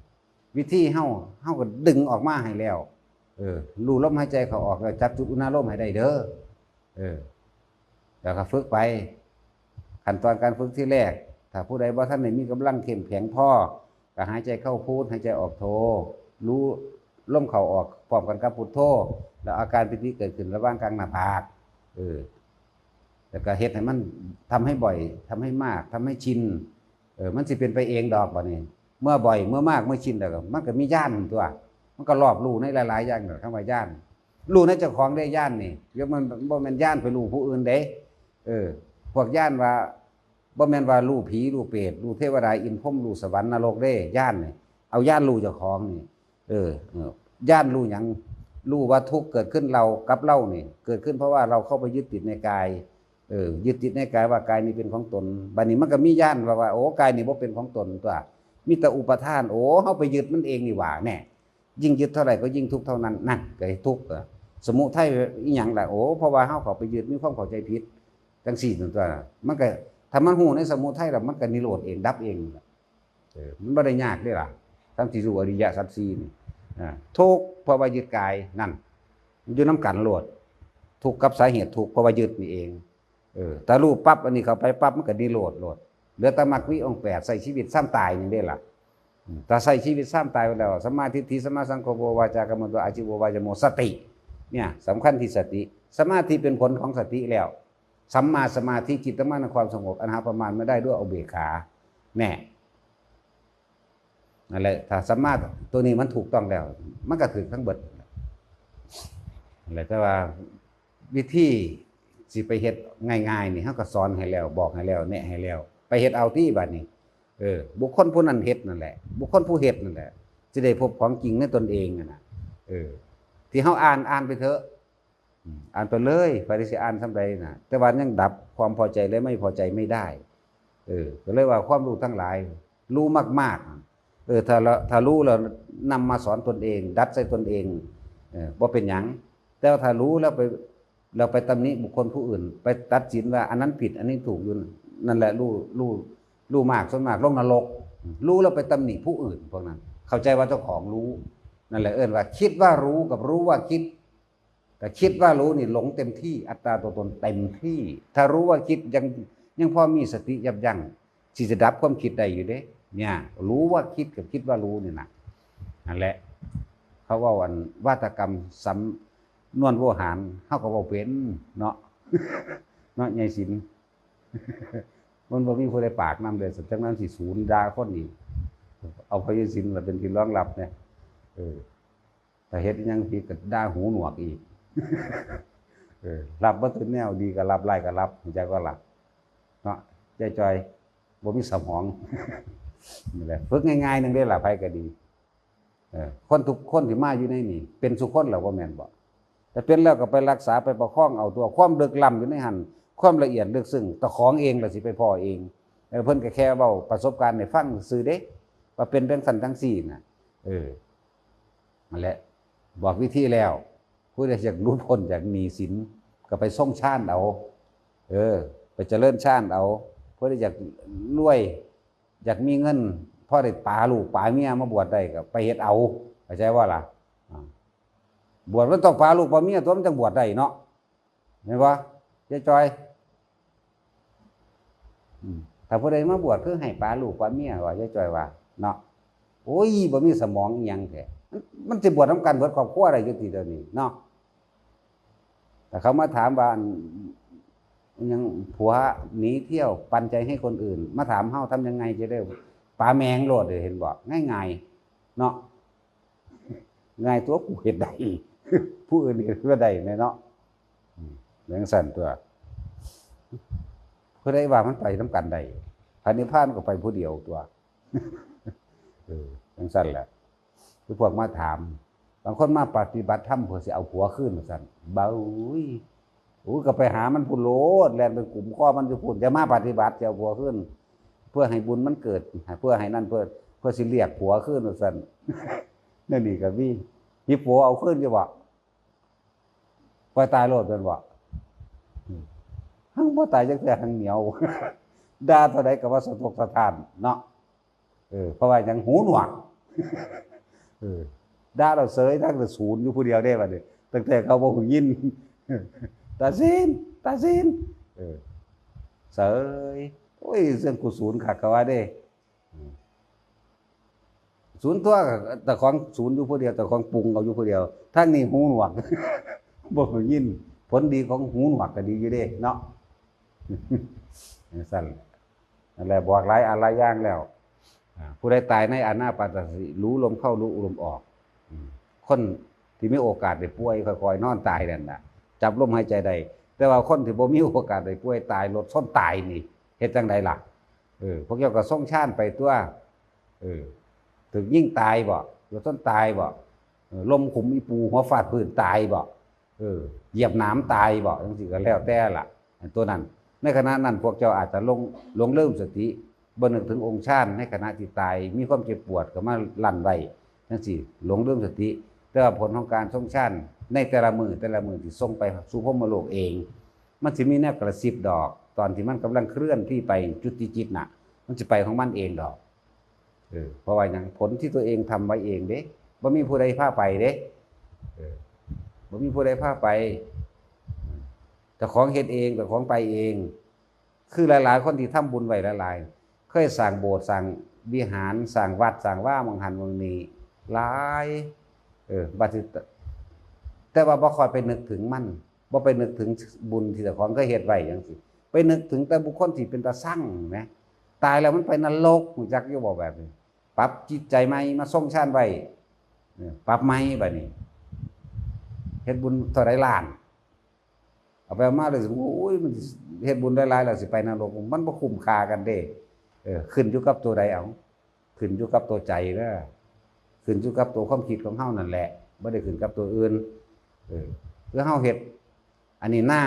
วิธีเฮาก็ดึงออกมาให้แล้วรู้ลมหายใจเข้าออกแล้วจับจุดอุณหภูมิให้ได้เด้อแล้วก็ฝึกไปขั้นตอนการฝึกที่แรกถ้าผู้ใดบ่ทันได้มีกำลังเข้มแข็งพอก็หายใจเข้าพุทหายใจออกโทรู้ลมเข้าออกพร้อมกันกับพุทโธแล้วอาการปิติเกิดขึ้นระหว่างกลางหน้าผากแล้วก็เฮ็ดให้มันทำให้บ่อยทำให้มากทำให้ชินมันสิเป็นไปเองดอกบัดนี้เมื่อบ่อยเมื่อมากเมื่อชินแล้วก็มันก็มีญาณตัว มันก็รอบรู้ในหลายๆอย่างคำว่าย่านรู้ในเจ้าของได้ย่านนี่เดี๋ยวมันบ่แม่นย่านไปรู้ผู้อื่นเด้พวกย่านว่าบ่แม่นว่ารู้ผีรู้เปรตรู้เทวดาอินพรหมรู้สวรรค์นรกเด้ย่านนี่เอาย่านรู้เจ้าของนี่ย่านรู้หยังรู้ว่าทุกข์เกิดขึ้นเรากับเรานี่เกิดขึ้นเพราะว่าเราเข้าไปยึดติดในกายยึดติดในกายว่ากายนี้เป็นของตนบัดนี้มันก็มีย่านว่าโอ้กายนี้บ่เป็นของตนตัวมีแต่อุปทานโอ้เฮาไปยึดมันเองนี่หว่าแน่ยิ่งยึดเท่าไหร่ก็ยิ่งทุกข์เท่านั้นนั่นก็ทุกข์สมุทัยอีหยังล่ะโอ้เพราะว่าเฮาเข้าไปยึดมีความเข้าใจผิดจังซี่นั่นตัวมันก็ถ้ามันฮู้ในสมุทัยแล้วมันก็นิโรธเองดับเองมันบ่ได้ยากเด้ล่ะทำที่รู้อริยสัจ4นี่ทุกข์เพราะว่ายึดกายนั่นอยู่นำกันโลดทุกข์กับสาเหตุทุกข์เพราะว่ายึดนี่เองถ้ารู้ปั๊บอันนี้เข้าไปปั๊บมันก็นิโรธโลดเหลือแต่มรรควิองค์8ใส่ชีวิตซ้ำตายนี่ได้ล่ะถ้าใส่ชีวิตซ้ำตายไปแล้วสัมมาทิฏฐิสัมมาสังกัปปะวาจากัมมันโตอาชีววายโมสติเนี่ยสำคัญที่สติสมาธิเป็นผลของสติแล้วสัมมาสมาธิจิตตั้งมั่นในความสงบอันหาประมาณไม่ได้ด้วยอุเบกขาแน่นั่นแหละถ้าสัมมาตัวนี้มันถูกต้องแล้วมันก็ถึงทั้งเบิดนั่นแหละแต่ว่าวิธีสิไปเฮ็ดง่ายๆนี่เฮาก็สอนให้แล้วบอกให้แล้วแนะให้แล้วไปเฮ็ดเอาที่บัดนี้บุคคลผู้นั้นเฮ็ดนั่นแหละบุคคลผู้เฮ็ดนั่นแหละสิได้พบของจริงในตนเองน่ะที่เฮาอ่านไปเถอะอ่านไปเลยไปสิอ่านส่ำใดน่ะแต่ว่ายังดับความพอใจและไม่พอใจไม่ได้ก็เลยว่าความรู้ทั้งหลายรู้มากๆถ้ารู้แล้วนำมาสอนตนเองดัดใส่ตนเองบ่เป็นหยังแต่ถ้ารู้แล้วไปตำหนิบุคคลผู้อื่นไปตัดสินว่าอันนั้นผิดอันนี้ถูกอยู่นั่นแหละรู้มากส่วนมากลงนรกรู้แล้วไปตำหนิผู้อื่นพวกนั้นเข้าใจว่าเจ้าของรู้นั่นแหละว่าคิดว่ารู้กับรู้ว่าคิดแต่คิดว่ารู้นี่หลงเต็มที่อัตตาตัวตนเต็มที่ถ้ารู้ว่าคิดยังพอมีสติยับยั้งที่จะดับความคิดได้อยู่เด้เนี่ยรู้ว่าคิดกับคิดว่ารู้นี่นะนั่นแหละเขาว่าวันวาทกรรมสำนวนโวหารเขาก็ว่าเป็นเนาะเนาะใหญ่ศิลป์มันบ่มีผู้ใดปากนำเลยสักจังนั้นสิศูนย์ด่าคนอีกเอาพระยศิลป์มาเป็นที่รองรับเนี่ยถ้าเฮ็ดยังผิดก็ด่าหูหนวกอีกรับบ่ถึงแนวดีก็รับไล่ก็รับใจก็รับเนาะใจจอยบ่มีสมองนี่แหละฝึกง่ายๆนึงได้ล่ะไผก็ดีคนทุกคนที่มาอยู่ในนี่เป็นสุคนแล้วบ่แม่นบ่แต่เป็นแล้วก็ไปรักษาไปประคองเอาตัวความลึกล้ำอยู่ในหันความละเอียดลึกซึ้งตะของเองล่ะสิไปพ้อเองเพิ่นก็แค่เว้าประสบการณ์ให้ฟังซื่อเด้ว่าเป็นจังซั่นจังซี่น่ะนั่นแหละบอกวิธีแล้วผู้ใดอยากรู้พ้นจากหนี้สินก็ไปส่งชาติเอาไปเจริญชาติเอาผู้ใดอยากรวยอยากมีเงินพ่อได้ปาลูกปาเมียมาบวชได้ก็ไปเฮ็ดเอาเข้าใจว่าล่ะบวชมันต้องปาลูกปาเมียตัวมันจังบวชได้เนาะเห็นบ่ยายจอยถ้าผู้ใดมาบวชคือให้ปาลูกปาเมียว่ายายจอยว่าเนาะโอ้ยบ่มีสมองอีหยังแท้มันสิบวชนำกันเบิดครอบครัวได้อยู่ติเดี๋ยวนี้เนาะแต่เขามาถามว่ายังผัวหนีเที่ยวปันใจให้คนอื่นมาถามเฮาทำยังไงจะได้ปาแมงโลดเห็นบ่ง่ายๆเนาะง่ายตัวกูเฮ็ดได้ผู้อื่นเฮ็ดบ่ได้แน่เนาะเรื่องสั่นตัวเพื่อได้ว่ามันไปนำกันได้พระนิพพานก็ไปผู้เดียวตัวจังซั่นแหละคือพวกมาถามบางคนมาปฏิบัติธรรมเพื่อสิเอาผัวคืนว่าซั่นเบ้าก็ไปหามันพุ่นโลดแล่นไปกลุ่มข้อมันอยู่พุ่นจะมาปฏิบัติจะเอาผัวคืนเพื่อให้บุญมันเกิดเพื่อให้นั่นเพื่อสิเรียกผัวคืนว่าซั่นนั่นนี่ก็มีผัวเอาคืนอยู่บ่ปล่อยตายโลดเพิ่นบ่หังบ่ตายจักเทื่อหังเหนียวด่าเท่าใดก็ว่าสะทกสะท้านเนาะเพราะว่ายังหูหนวกด่าเราเสยทั้งแต่ศูนย์อยู่ผู้เดียวได้บัดนี้ตั้งแต่เขาบ่ฮู้ยินตาซินเสยโอ้ยเรื่องกูศูนย์คักก็ว่าเด้ศูนย์ตัวแต่ของศูนย์อยู่ผู้เดียวแต่ของปรุงเอาอยู่ผู้เดียวทั้งนี้หูหนวกบ่ฮู้ยินผลดีของหูหนวกก็ดีอยู่เด้เนาะสั่นนั่นแหละบอกหลายอะไรอย่างแล้วผู้ใดตายในอานาปานสติรู้ลมเข้ารู้ลมออก คนที่มีโอกาสได้ป่วยค่อยๆนอนตายนั่นน่ะจับลมหายใจได้แต่ว่าคนที่บ่มีโอกาสได้ป่วยตายรถชนตายนี่เฮ็ดจังไดล่ะพวกเจ้าก็ส่งชาญไปตัวถึงยิ่งตายบ่รถชนตายบ่ลมขุมอีปูหัวฟาดพื้นตายบ่เหยียบน้ำตายบ่จังซี่ก็แล้วแต่ล่ะตัวนั้นในขณะนั้นพวกเจ้าอาจจะลงเริ่มสติบ่นึกถึงองค์ชาญในขณะที่ตายมีความเจ็บปวดก็มาลั่นไว้จังซี่หลงเริ่มสติแต่ว่าผลของการส่งชาญในแต่ละมือที่ส่งไปสู่พรหมโลกเองมันสิมีแนวกระซิบดอกตอนที่มันกำลังเคลื่อนที่ไปจุติจิตน่ะมันจะไปของมันเองดอกเพราะว่าอย่างผลที่ตัวเองทำไว้เองเด้บ่มีผู้ใดพาไปเด้บ่มีผู้ใดพาไปแต่ของเฮ็ดเองแต่ของไปเองคือหลายๆคนที่ทำบุญไว้หลายๆเคยสร้างโบสถ์สร้างวิหารสร้างวัดสร้างว่ามังหันมังนีหลายบัดนี้แต่ว่าบ่ค่อยไปนึกถึงมันบ่ไปนึกถึงบุญที่เจ้าของเคยเฮ็ดไว้จังซี่ไปนึกถึงแต่บุคคลที่เป็นตาสั่งแหมตายแล้วมันไปนรกรู้จักอยู่บ่แบบนี้ปรับจิตใจใหม่มาทรงชาญไว้ปรับใหม่บัดนี้เฮ็ดบุญเท่าใดล้านเอาไปมาเลยโอ้ยมันเฮ็ดบุญหลายๆแล้วสิไปนรกมันบ่คุ้มค่ากันเด้ขึ้นอยู่กับตัวใดเอาขึ้นอยู่กับตัวใจเด้อขึ้นอยู่กับตัวความคิดของเฮานั่นแหละบ่ได้ขึ้นกับตัวอื่นคือเฮาเฮ็ดอันนี้หน้า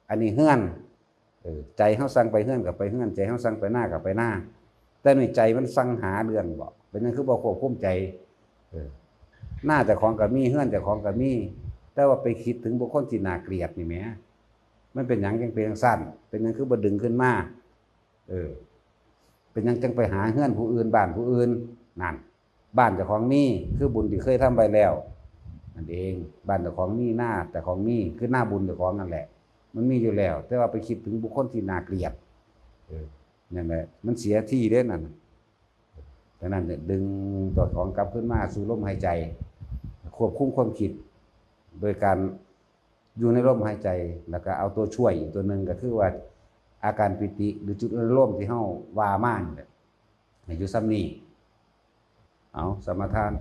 อันนี้เฮือนใจเฮาสั่งไปเฮือนก็ไปเฮือนใจเฮาสั่งไปหน้าก็ไปหน้าแต่ในใจมันสั่งหาเรื่องบ่เป็นนั่นคือบ่ควบคุมใจหน้าเจ้าของก็มีเฮือนเจ้าของก็มีแต่ว่าไปคิดถึงบุคคลที่น่าเกลียดนี่แหมมันเป็นหยังจังเป็นจังซั่นเป็นนั่นคือบ่ดึงขึ้นมาเป็นหยังจังไปหาเฮือนผู้อื่นบ้านผู้อื่นนั่นบ้านเจ้าของมีคือบุญที่เคยทำไปแล้วนั่นเองบ้านเจ้าของมีหน้าแต่ของมีคือหน้าบุญเจ้าของนั่นแหละมันมีอยู่แล้วแต่ว่าไปคิดถึงบุคคลที่น่าเกลียดนั่นแหละมันเสียที่เด้นั่นดังนั้นดึงตัวของกลับขึ้นมาสู่ลมหายใจควบคุมความคิดโดยการอยู่ในลมหายใจแล้วก็เอาตัวช่วยอีกตัวหนึ่งก็คือว่าอาการปิติหรือจุดอารมณ์ที่เฮาว่ามาเนี่ยอยู่ซ้ำนี้เอาสมาทาน